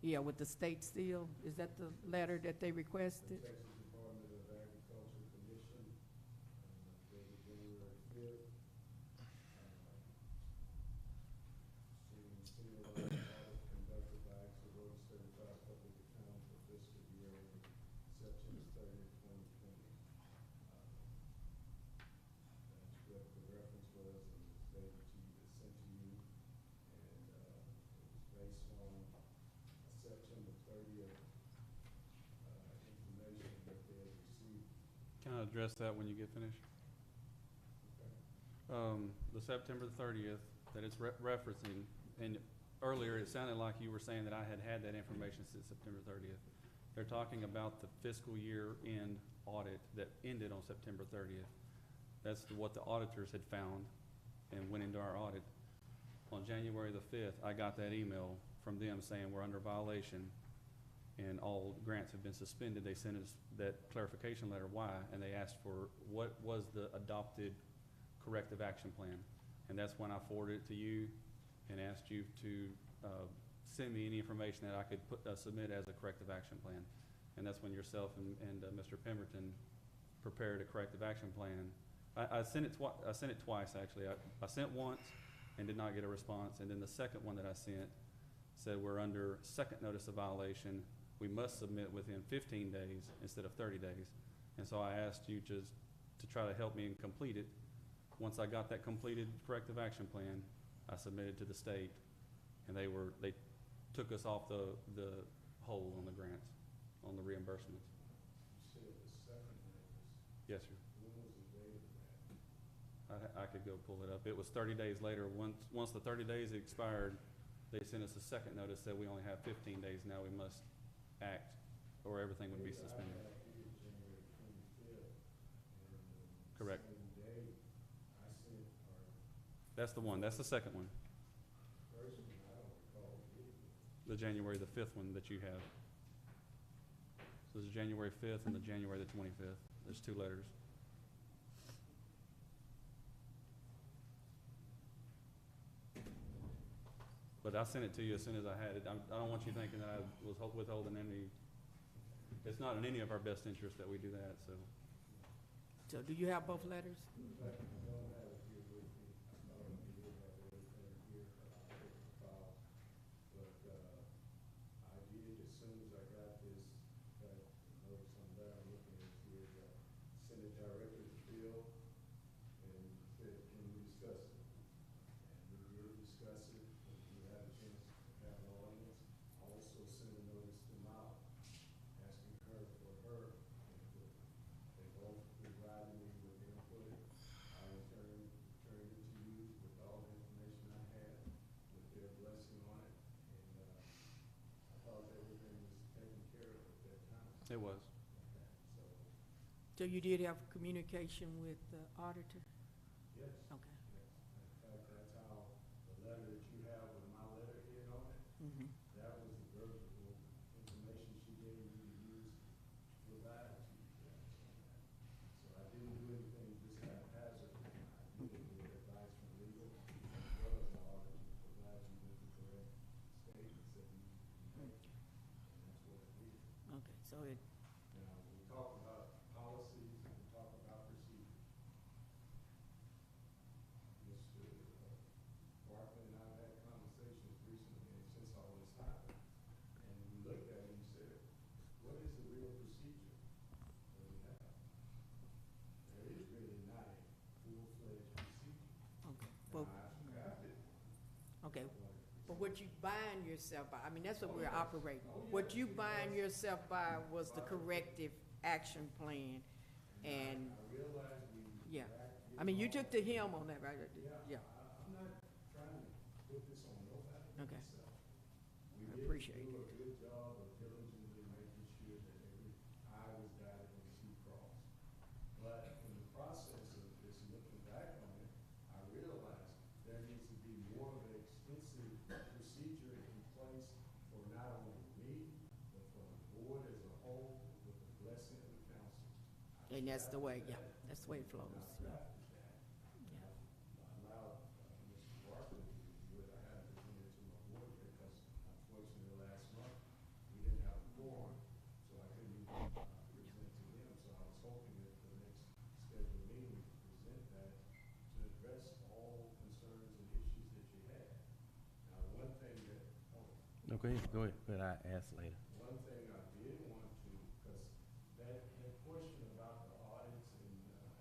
Yeah, with the state seal, is that the letter that they requested? Texas Department of Agriculture Commission, dated January 5th. Seal of audit conducted by Axel Road Certified Public Accountant for fiscal year ending September 30th, 2020. That's what the reference was, and it's dated to you, it's sent to you, and it was based on September 30th information that they had received. Can I address that when you get finished? The September 30th that it's referencing, and earlier it sounded like you were saying that I had that information since September 30th. They're talking about the fiscal year end audit that ended on September 30th. That's what the auditors had found and went into our audit. On January the 5th, I got that email from them saying we're under violation and all grants have been suspended. They sent us that clarification letter, why, and they asked for what was the adopted corrective action plan. And that's when I forwarded it to you and asked you to send me any information that I could submit as a corrective action plan. And that's when yourself and Mr. Pemberton prepared a corrective action plan. I sent it twice, actually. I sent once and did not get a response, and then the second one that I sent said we're under second notice of violation. We must submit within 15 days instead of 30 days. And so I asked you to try to help me and complete it. Once I got that completed corrective action plan, I submitted to the state, and they took us off the hold on the grants, on the reimbursements. You said the second notice. Yes, sir. When was the date of that? I could go pull it up. It was 30 days later. Once the 30 days expired, they sent us a second notice that we only have 15 days now. We must act, or everything would be suspended. I have here January 25th, and Correct. same day I sent, or That's the one. That's the second one. first one, I don't recall getting. The January the 5th one that you have. So there's January 5th and the January the 25th. There's two letters. But I sent it to you as soon as I had it. I don't want you thinking that I was withholding any, it's not in any of our best interest that we do that, so. So do you have both letters? I don't have it here with me. I thought I did have everything here, but I'll take the file. But, I did, as soon as I got this, notice on that, I'm looking at here, sent it directly to Bill and said, can we discuss it? And we did discuss it, and we had a chance to have an audience. I also sent a notice to Molly, asking her for her input. They both provided me with input. I returned it to you with all the information I had, with their blessing on it, and, I thought everything was taken care of at that time. It was. So, So you did have communication with the auditor? yes, Okay. yes. In fact, that's how the letter that you have with my letterhead on it, Mm-hmm. that was the verbal information she gave me to use to provide to you guys on that. So I didn't do anything just haphazardly. I did it with advice from legal, as well as the auditor, to provide you with the correct statements that you make. And that's what I did. Okay, so it, Now, we talk about policies and we talk about procedures. Mr. Okay, but what you bind yourself by, I mean, that's what we're operating. What you bind yourself by was the corrective action plan, and, I realize we. yeah. I mean, you took the helm on that, right? Yeah, I'm not trying to put this on nobody but okay. myself. I appreciate We it. did do a good job of diligently making sure that every I was dotted and T crossed. But in the process of this, looking back on it, I realized there needs to be more of an extensive procedure in place for not only me, but for the board as a whole, with the blessing of the council. And that's the way, yeah, that's the way it flows. I Yeah. drafted that. Yeah. I allowed Mr. Barkley to review it. I haven't presented it to my board yet because unfortunately last month, we didn't have a quorum, so I couldn't even present to him. So I was hoping that the next scheduled meeting, we could present that to address all concerns and issues that you had. Now, one thing that, Okay, go ahead, but I ask later. one thing I did want to, because that question about the audits and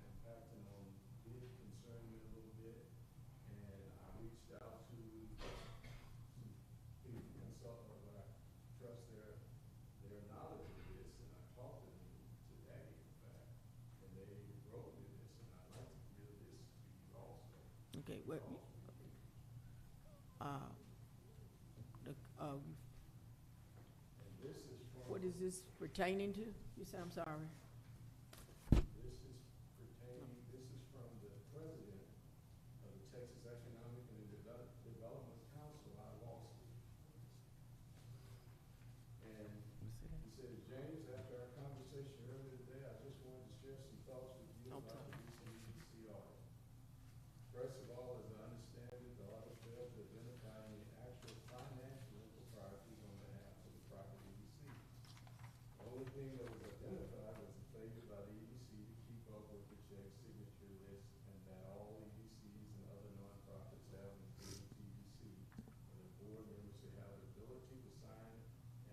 impacting on did concern me a little bit. And I reached out to some people, consultants, but I trust their knowledge of this, and I talked to them today, in fact, and they wrote me this, and I'd like to give this to you also. Okay, what, And this is from. what is this pertaining to? You said, I'm sorry. This is pertaining, this is from the president of the Texas Economic and Development Council out of Austin. And he said, James, after our conversation earlier today, I just wanted to share some thoughts with you about Okay. the recent EDC audit. First of all, as I understand it, the audit failed to identify any actual financial improprieties on behalf of the Crockett EDC. The only thing that was identified was the failure by the EDC to keep up with the check signature list, and that all EDCs and other nonprofits have included TBC, where the board members should have the ability to sign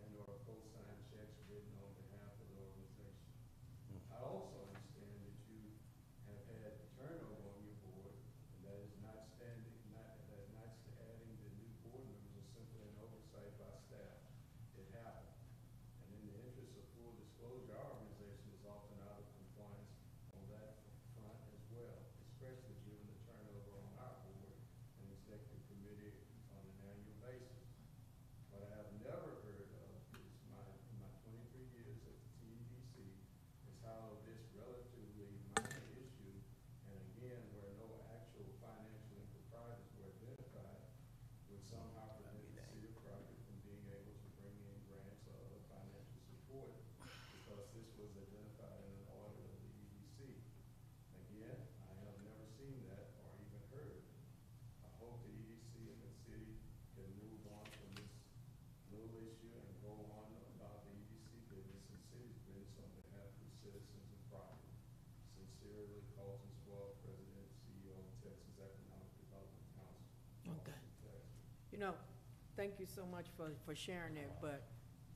and or co-sign checks written on behalf of the organization. I also understand that you have had turnover on your board, and that is not adding the new board members or simply an oversight by staff. It happened. And in the interest of full disclosure, our organization is often out of compliance on that front as well, especially given the turnover on our board and executive committee on an annual basis. What I have never heard of is in my 23 years at the TEDC is how this relatively minor issue, and again, where no actual financial improprieties were identified, would somehow prevent the City of Crockett from being able to bring in grants or other financial support, because this was identified in an audit of the EDC. Again, I have never seen that or even heard. I hope the EDC and the city can move on from this little issue and go on about the EDC business and city's business on behalf of the citizens of Crockett. Sincerely, Colton Swall, President, CEO of Texas Economic Development Council. Okay. Austin, Texas. You know, thank you so much for sharing that, but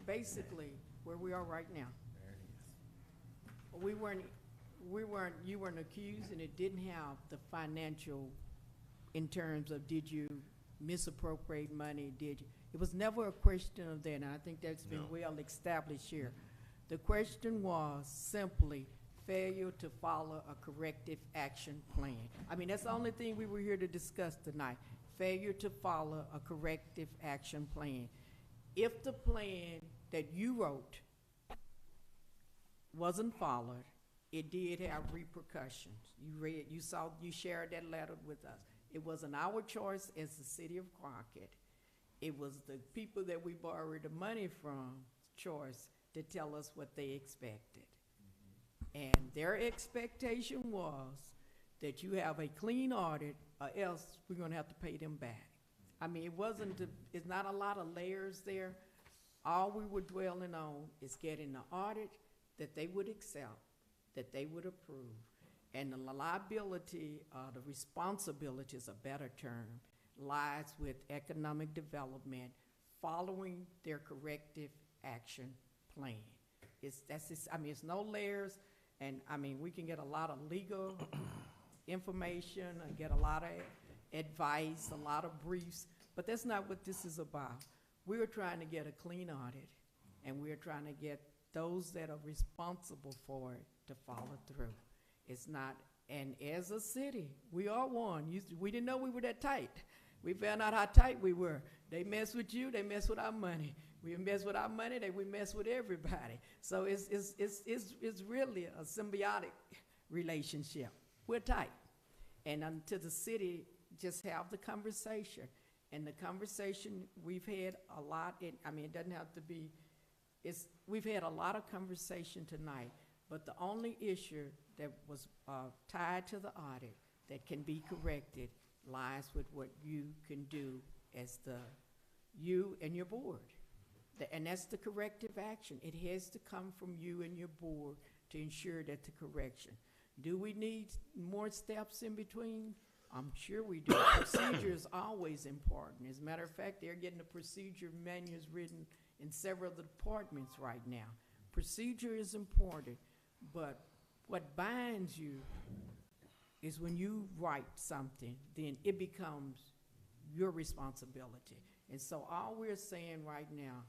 basically, where we are right now, you weren't accused, and it didn't have the financial in terms of did you misappropriate money, did you? It was never a question of that, and I think that's been No. well established here. The question was simply failure to follow a corrective action plan. I mean, that's the only thing we were here to discuss tonight, failure to follow a corrective action plan. If the plan that you wrote wasn't followed, it did have repercussions. You shared that letter with us. It wasn't our choice as the City of Crockett. It was the people that we borrowed the money from choice to tell us what they expected. And their expectation was that you have a clean audit, or else we're gonna have to pay them back. I mean, it's not a lot of layers there. All we were dwelling on is getting the audit that they would accept, that they would approve. And the liability, the responsibility is a better term, lies with economic development following their corrective action plan. It's no layers, and I mean, we can get a lot of legal information and get a lot of advice, a lot of briefs, But that's not what this is about. We're trying to get a clean audit, and we're trying to get those that are responsible for it to follow through. It's not, and as a city, we are one. We didn't know we were that tight. We found out how tight we were. They mess with you, they mess with our money. We mess with our money, we mess with everybody. So it's really a symbiotic relationship. We're tight. And until the city just have the conversation. And the conversation we've had a lot, it doesn't have to be, we've had a lot of conversation tonight, but the only issue that was tied to the audit that can be corrected lies with what you can do as you and your board. And that's the corrective action. It has to come from you and your board to ensure that the correction. Do we need more steps in between? I'm sure we do. Procedure is always important. As a matter of fact, they're getting the procedure manuals written in several of the departments right now. Procedure is important, but what binds you is when you write something, then it becomes your responsibility. And so all we're saying right now,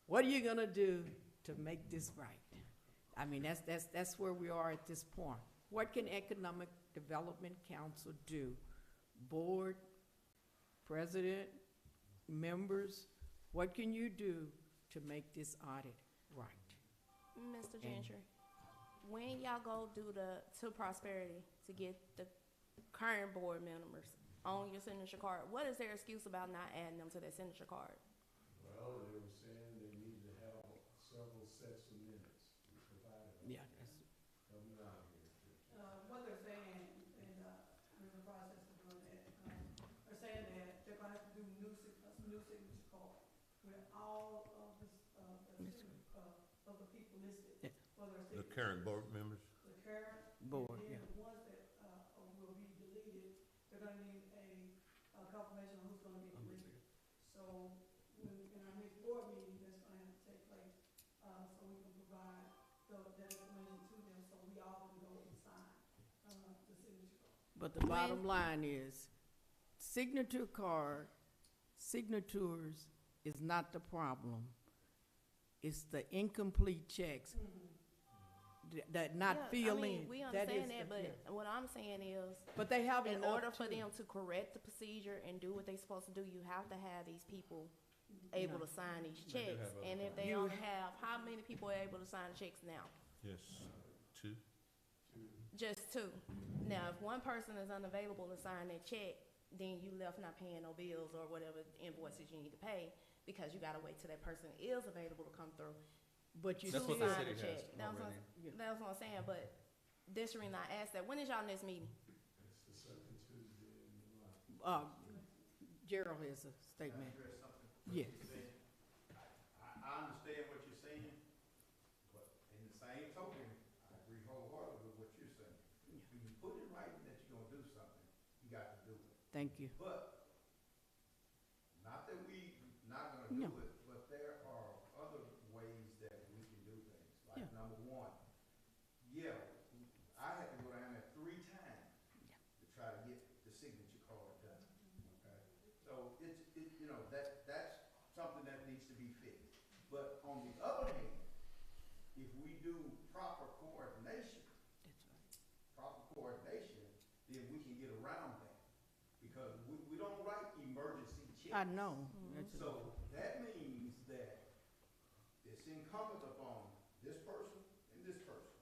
what are you gonna do to make this right? I mean, that's where we are at this point. What can Economic Development Council do? Board, president, members, what can you do to make this audit right? Mr. Gentry, when y'all go to Prosperity to get the current board members on your signature card, what is their excuse about not adding them to their signature card? Well, they were saying they need to have several sets of minutes. We provided them. Yeah, Help me out here. What they're saying, and we're in the process of doing that, they're saying that they're gonna have to do new signature card with all of the people listed, Yeah. for their The signature. current board members? The current, Board, and yeah. then the ones that will be deleted, they're gonna need a confirmation on who's gonna be deleted. So, in our next board meeting, that's gonna have to take place, so we can provide that information to them, so we all can go and sign, the signature card. But the bottom line is, signatures is not the problem. It's the incomplete checks that not Yeah, filling. we That is understand that, the- but what I'm saying is, But they have in enough order for to- them to correct the procedure and do what they're supposed to do, you have to have these people able to sign these They do checks. have other And if they You- only have, how many people are able to sign the checks now? Yes, two. Just two. Now, if one person is unavailable to sign that check, then you left not paying no bills or whatever invoices you need to pay, because you gotta wait till that person is available to come through. But you That's still, what the sign city the has check. That's what already. That's what I'm saying, but this the reason I asked that. When is y'all next meeting? It's the second Tuesday in July. Gerald has a statement. Yes. I understand what you're saying, but in the same token, I agree wholeheartedly with what you're saying. When you put in writing that you're gonna do something, you got to do it. Thank you. But, not that we not gonna No. do it, but there are other ways that we can do things. Like, Yeah. number one, yeah, I had to go down there 3 times to try to get the signature card done, okay? So that's something that needs to be fixed. But on the other hand, if we do proper coordination, then we can get around that. Because we don't write emergency checks. I know. So that means that it's incumbent upon this person and this person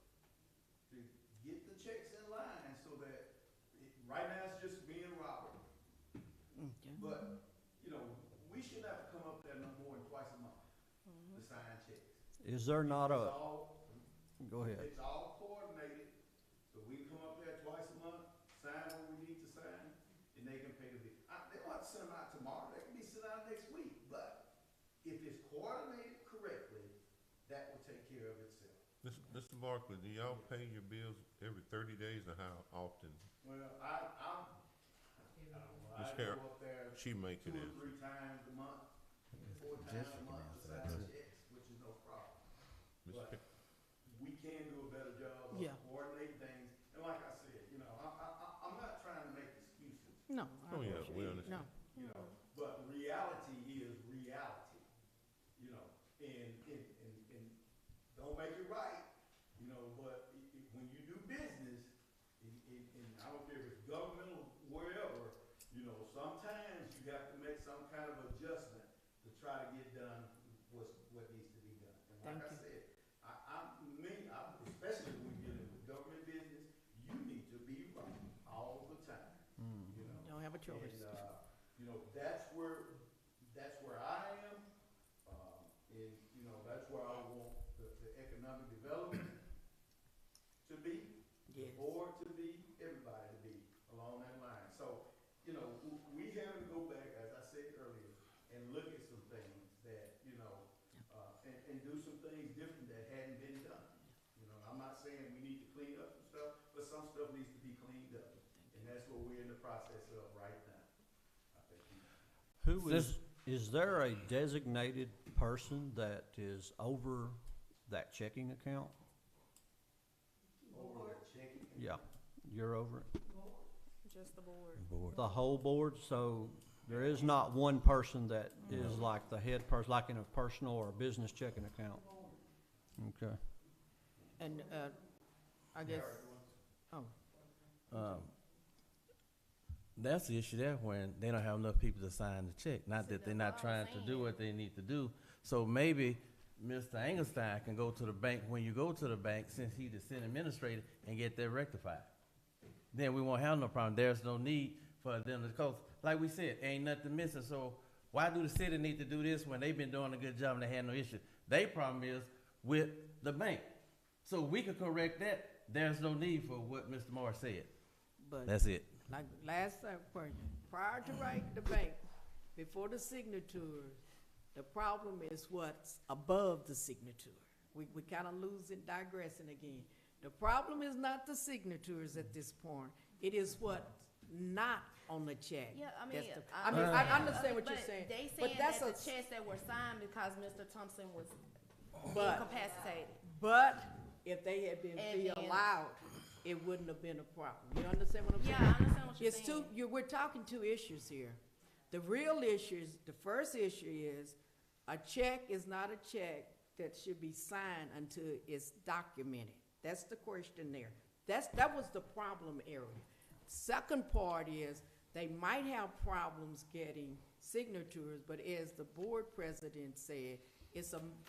to get the checks in line so that, right now it's just me and Robert. Okay. But, we shouldn't have to come up there no more than twice a month to sign checks. Is there not It's a, all- go ahead. It's all coordinated, so we can come up there twice a month, sign what we need to sign, and they can pay the bill. They don't have to send them out tomorrow, they can be sent out next week, but if it's coordinated correctly, that will take care of itself. Mr. Barkley, do y'all pay your bills every 30 days or how often? Well, Ms. I Carol, go up there she make 2 it or in. 3 times a month, 4 times a month to sign checks, which is no problem. Ms. But Ca- we can do a better job of Yeah. coordinating things, and like I said, I'm not trying to make excuses. No. Oh, yeah, we No. understand. Thank like I you. said, especially when you're dealing with government business, you need to be right all the time, you know? Don't have a choice. And, you know, that's where I am, and, you know, that's where I want the economic development to be, the Yes. board to be, everybody to be along that line. So, you know, we have to go back, as I said earlier, and look at some things that, you know, and do some things different that hadn't been done. You know, I'm not saying we need to clean up some stuff, but some stuff needs to be cleaned up. And that's what we're in the process of right now. I think Who is there a designated person that is over that checking account? over the checking. Yeah, you're over it? Just the board. The whole board, so there is not one person that is like the head person, like in a personal or business checking account? Okay. And, I guess, oh, That's the issue there when they don't have enough people to sign the check. Not that they're not trying to do what they need to do. So maybe Mr. Engelstein can go to the bank when you go to the bank, since he's the city administrator, and get that rectified. Then we won't have no problem. There's no need for them to, cause like we said, ain't nothing missing. So why do the city need to do this when they've been doing a good job and they had no issue? Their problem is with the bank. So we could correct that. There's no need for what Mr. Moore said. but That's it. like last time, prior to writing the bank, before the signature, the problem is what's above the signature. We kind of losing, digressing again. The problem is not the signatures at this point. It is what's not on the check. Yeah, I mean, That's the- I understand what you're but saying. They But saying that's that a- the checks that were signed because Mr. Thompson was But, incapacitated. but if they had been And then- allowed, it wouldn't have been a problem. You understand what I'm saying? Yeah, I understand what you're It's saying. we're talking two issues here. The real issues, the first issue is, a check is not a check that should be signed until it's documented. That's the question there. That was the problem area. Second part is, they might have problems getting signatures, but as the board president said,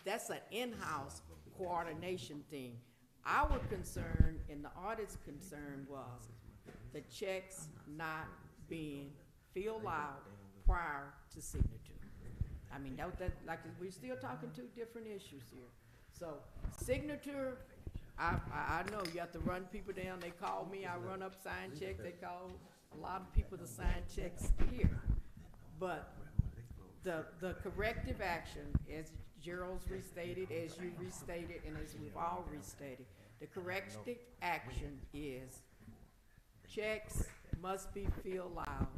that's an in-house coordination thing. Our concern and the audit's concern was the checks not being filled out prior to signature. I mean, like, we're still talking two different issues here. So, signature, I know you have to run people down. They call me, I run up, sign checks. They call a lot of people to sign checks here. But the corrective action, as Gerald's restated, as you restated, and as we've all restated, the corrective action is checks must be filled out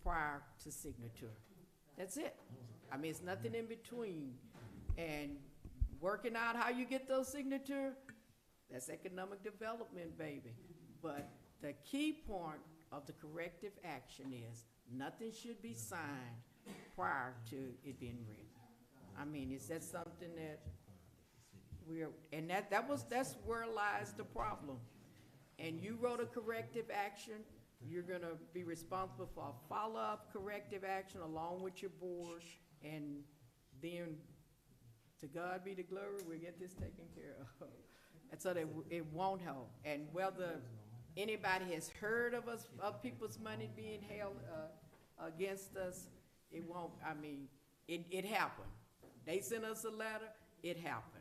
prior to signature. That's it. I mean, it's nothing in between. And working out how you get those signatures, that's economic development, baby. But the key point of the corrective action is nothing should be signed prior to it being written. I mean, is that something that that's where lies the problem. And you wrote a corrective action, you're gonna be responsible for a follow-up corrective action along with your board, and then, to God be the glory, we'll get this taken care of. And so that it won't hold. And whether anybody has heard of us, of people's money being held, against us, it won't, I mean, it happened. They sent us a letter, it happened.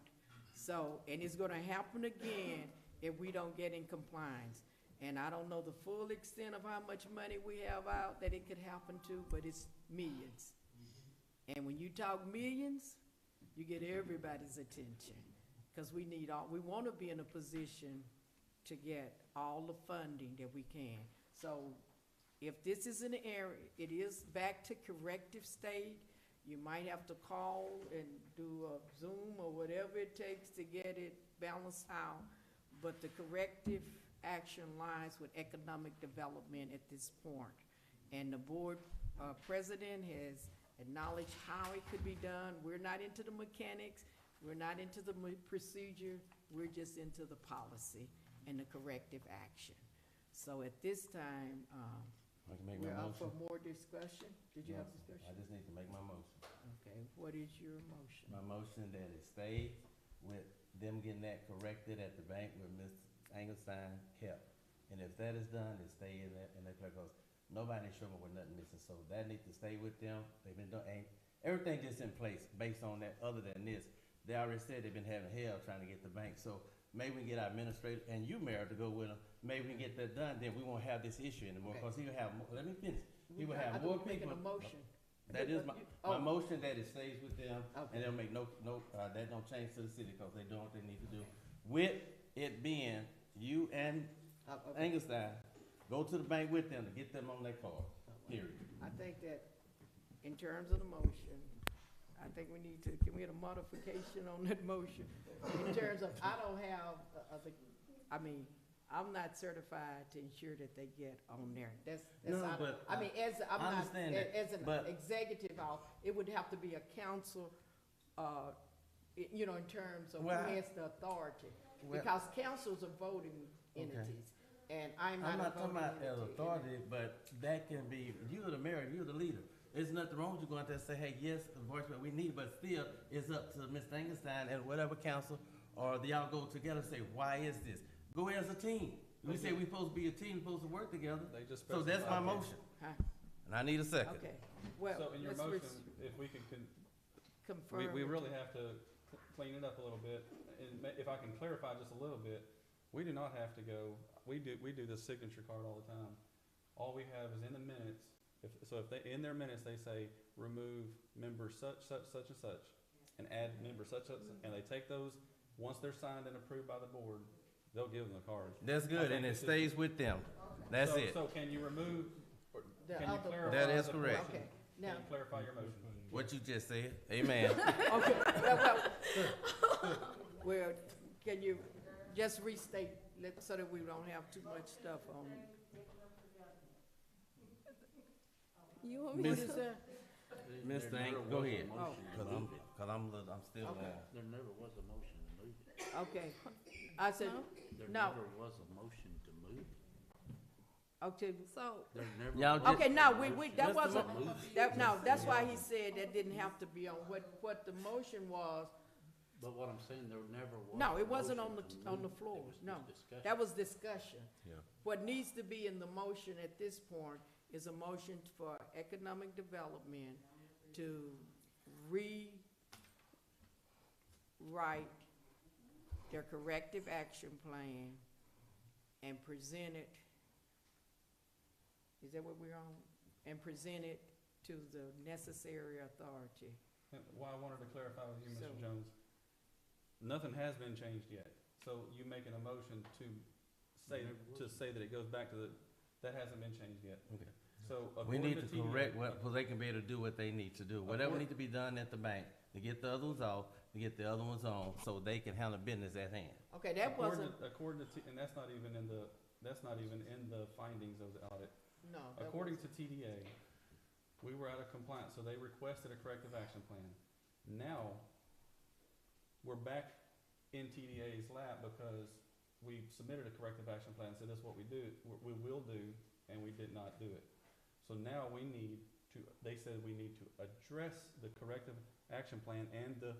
So, and it's gonna happen again if we don't get in compliance. And I don't know the full extent of how much money we have out that it could happen to, but it's millions. And when you talk millions, you get everybody's attention. Because we wanna be in a position to get all the funding that we can. So if this is an area, it is back to corrective state, you might have to call and do a Zoom or whatever it takes to get it balanced out. But the corrective action lies with economic development at this point. And the board president has acknowledged how it could be done. We're not into the mechanics, we're not into the procedure, we're just into the policy and the corrective action. So at this time, I can make we're my up for motion. more discussion. Did you have discussion? I just need to make my motion. Okay, what is your motion? My motion that it stay with them getting that corrected at the bank with Ms. Engelstein kept. And if that is done, it stay in that, because nobody in Sherman with nothing missing, so that needs to stay with them. They've been doing, everything just in place based on that. Other than this, they already said they've been having hell trying to get the bank, so maybe we can get our administrator and you, Mayor, to go with them. Maybe we can get that done, then we won't have this issue anymore, Okay. because he will have, let me finish. He will have I more thought we were people. making a motion. That is my Oh. motion, that it stays with them, Okay. and they'll make that don't change to the city, because they're doing what they need to do. With it being you and Okay. Engelstein, go to the bank with them to get them on their card, period. I think that in terms of the motion, I think we need to, can we get a modification on that motion? In terms of, I don't have, I'm not certified to ensure that they get on there. That's No, out of- but I mean, as, I'm I not, understand that, as an but- executive, it would have to be a council, in terms of who Well, has the authority. well- Because councils are voting Okay. entities, and I'm I'm not a not talking voting about as entity. authority, but that can be, you're the mayor, you're the leader. There's nothing wrong with you going out there and say, hey, yes, the voice what we need, but still, it's up to Mr. Engelstein and whatever council, or y'all go together and say, why is this? Go as a team. We say we supposed to be a team, supposed to work together. They just So that's my specified that. motion, Huh, and I need a second. okay, well, So in your let's motion, if we can confirm. we it. really have to clean it up a little bit, and if I can clarify just a little bit, we do not have to go, we do the signature card all the time. All we have is in the minutes, if they, in their minutes, they say, remove member such, and such, and add member such, and they take those, once they're signed and approved by the board, they'll give them the card. That's good, and it stays with them. That's it. So can you remove, or The can you other- clarify? That is the correct. portion? Okay, now, Can you clarify your motion? What you just said, amen. okay, well, can you just restate, so that we don't have too much stuff on? You want me What Miss- is that? Mr. There Ang, never go was a ahead, motion to cause move it. I'm still, Okay. There never was a motion to move it. Okay, I said, No? There No. never was a motion to move it. okay, So, There never Y'all was just- okay, a no, motion that to wasn't, move it. that's why he said that didn't have to be on, what the motion was, But what I'm saying, there never was. no, a it wasn't motion on to the move it. floor, It was no. just discussion. That was discussion. Yeah. What needs to be in the motion at this point is a motion for economic development to rewrite their corrective action plan and present it, is that what we're on? And present it to the necessary authority. And why I wanted to clarify with you, Mr. So- Jones, nothing has been changed yet. So you making a motion to say that it goes back to that hasn't been changed yet. Okay. So We according need to to TDA correct what, so they can be able to do what they need to do. Whatever need to be done at the bank, to get the other ones off, to get the other ones on, so they can handle business at hand. Okay, that wasn't, According to, and that's not even in the findings of the audit. no. that According to TDA, we were out of compliance, so they requested a corrective action plan. Now, we're back in TDA's lap because we submitted a corrective action plan, said this is what we will do, and we did not do it. So now we need to, they said we need to address the corrective action plan and the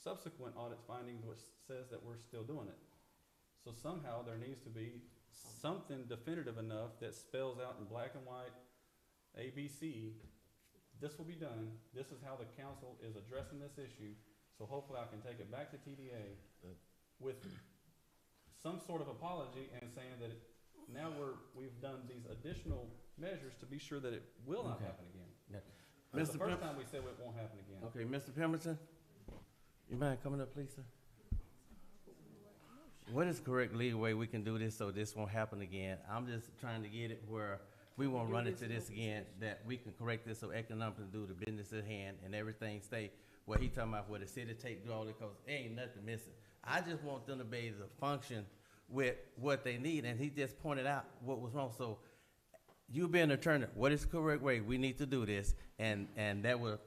subsequent audit findings, which says that we're still doing it. So somehow there needs to be something definitive enough that spells out in black and white, ABC, this will be done, this is how the council is addressing this issue, so hopefully I can take it back to TDA with some sort of apology and saying that now we've done these additional measures to be sure that it will not Okay. happen again. Yeah. Because Mr. the first Pim- time we said it won't happen again. Okay, Mr. Pemberton, you mind coming up, please, sir? What is correct legal way we can do this so this won't happen again? I'm just trying to get it where we won't run into this again, that we can correct this so economic can do the business at hand and everything stay what he talking about, where the city take do all it, cause ain't nothing missing. I just want them to be able to function with what they need, and he just pointed out what was wrong. So you being an attorney, what is the correct way? We need to do this, and that will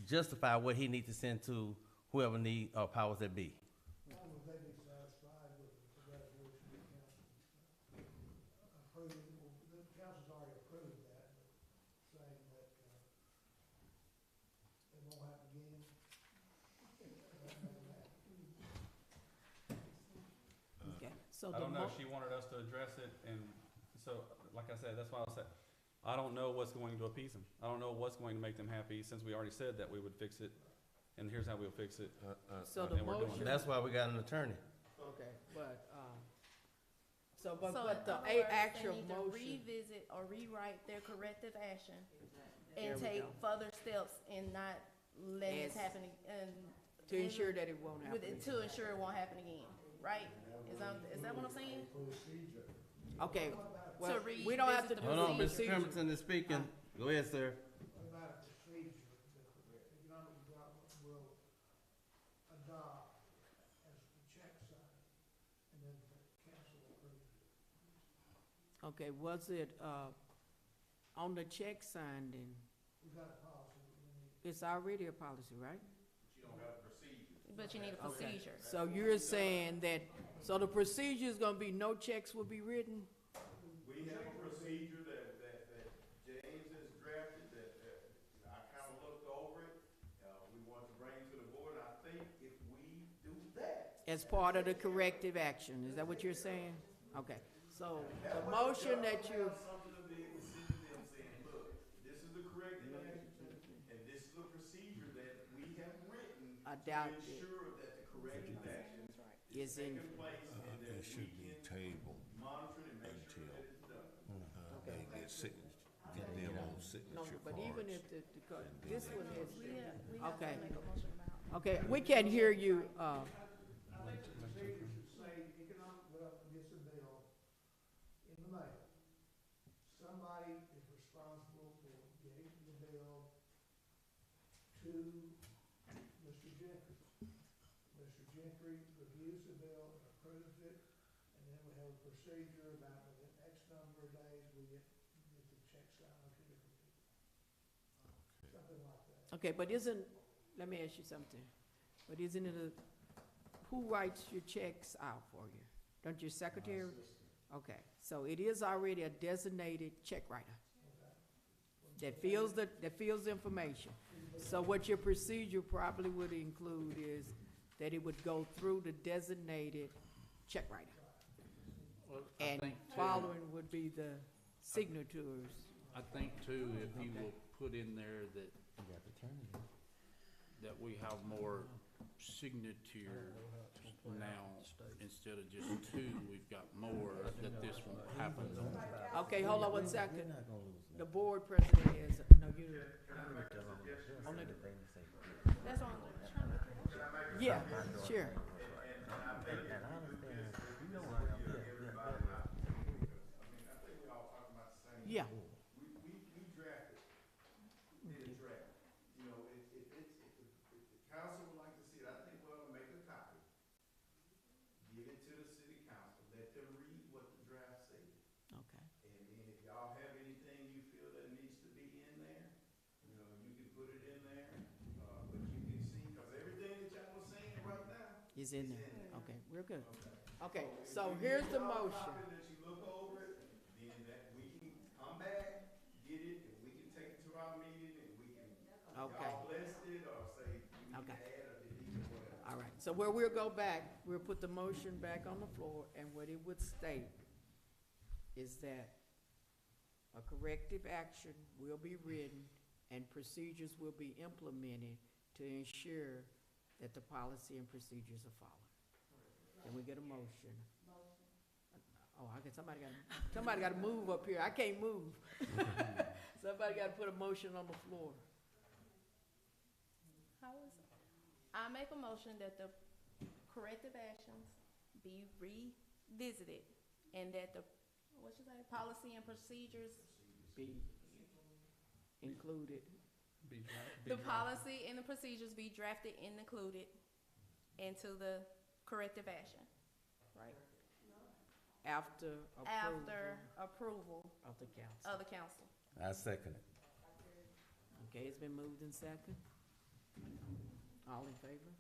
justify what he needs to send to whoever need powers that be. Why would they be satisfied with the resolution the council approved? The council's already approved that, but saying that it won't happen again. So I the don't know, mo- she wanted us to address it, and so, like I said, that's why I said, I don't know what's going to appease them. I don't know what's going to make them happy, since we already said that we would fix it, and here's how we'll fix it. So the and we're doing motion- it. That's why we got an attorney. Okay, but, So in the other a words, actual they need to motion, revisit or rewrite their corrective action There and we take go. further steps and not let it As- happen, and. to ensure that it won't happen. To ensure it won't happen again, right? Is that what I'm saying? Procedure. Okay, well, To we don't have to revisit do the Hold on, Mr. procedure. Crimson is speaking. Go ahead, sir. What about a procedure that the economic development will adopt as the check sign, and then the council approves it? Okay, was it, on the check signed then? We've got a policy that we need. It's already a policy, right? But you need a procedure. So you're saying that, so the procedure is gonna be no checks will be written? We have a procedure that James has drafted, that I kind of looked over it. We want to bring to the board, and I think if we do that. As part of the corrective action, is that what you're saying? Okay, so the motion that you, Something to be able to sit with them saying, look, this is the corrective action, and this is the procedure that we have written to Adopted. ensure that the corrective action is in, taking place and that we can tabled monitor it and make sure that it's done. they get signature, get them on no, signature but even if cards. this one is, We have Okay. to make a motion about. okay, we can't hear you, I think the procedure should say economic development gets a bill in the mail. Somebody is responsible for getting the bill to Mr. Gentry. Mr. Gentry reviews the bill and approves it, and then we have a procedure about within X number of days, we get the check signed on 2 different people. Something like that. okay, but isn't, let me ask you something, but isn't it who writes your checks out for you? Don't your secretary? Okay, so it is already a designated check writer that fills the information. So what your procedure probably would include is that it would go through the designated check writer. Well, I And think too- following would be the signatures. I think too, if you will put in there that we have more signature now, instead of just two, we've got more, that this won't happen. Okay, hold on 1 second. The board president is, no, you, only the, That's what I'm trying to. yeah, sure. I think we all talking about the same. Yeah. We drafted, did a draft. You know, if the council would like to see it, I think we ought to make a copy. Give it to the city council, let them read what the draft said. Okay. And then if y'all have anything you feel that needs to be in there, you know, you can put it in there. But you can see, cause everything that y'all was saying right now. Is in there. Okay, we're good. Okay, If so you here's get the y'all a motion. copy that you look over it, then that we can come back, get it, and we can take it to our meeting, and we can, Okay. y'all blessed it, or say, you need to Okay. add or delete or whatever. All right, so where we'll go back, we'll put the motion back on the floor, and what it would state is that a corrective action will be written and procedures will be implemented to ensure that the policy and procedures are followed. Can we get a motion? Oh, I got, somebody got to move up here. I can't move. Somebody got to put a motion on the floor. How is it? I make a motion that the corrective actions be revisited and that the, what you say, policy and procedures, Be included. the policy and the procedures be drafted and included into the corrective action, right? After After approval of the council. of the council. I second it. Okay, it's been moved in second. All in favor?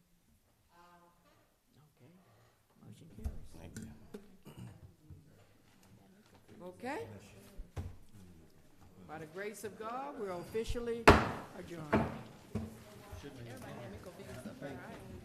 Okay, motion carries. Thank you. Okay? By the grace of God, we're officially adjourned. Everybody had me confused up there. I ain't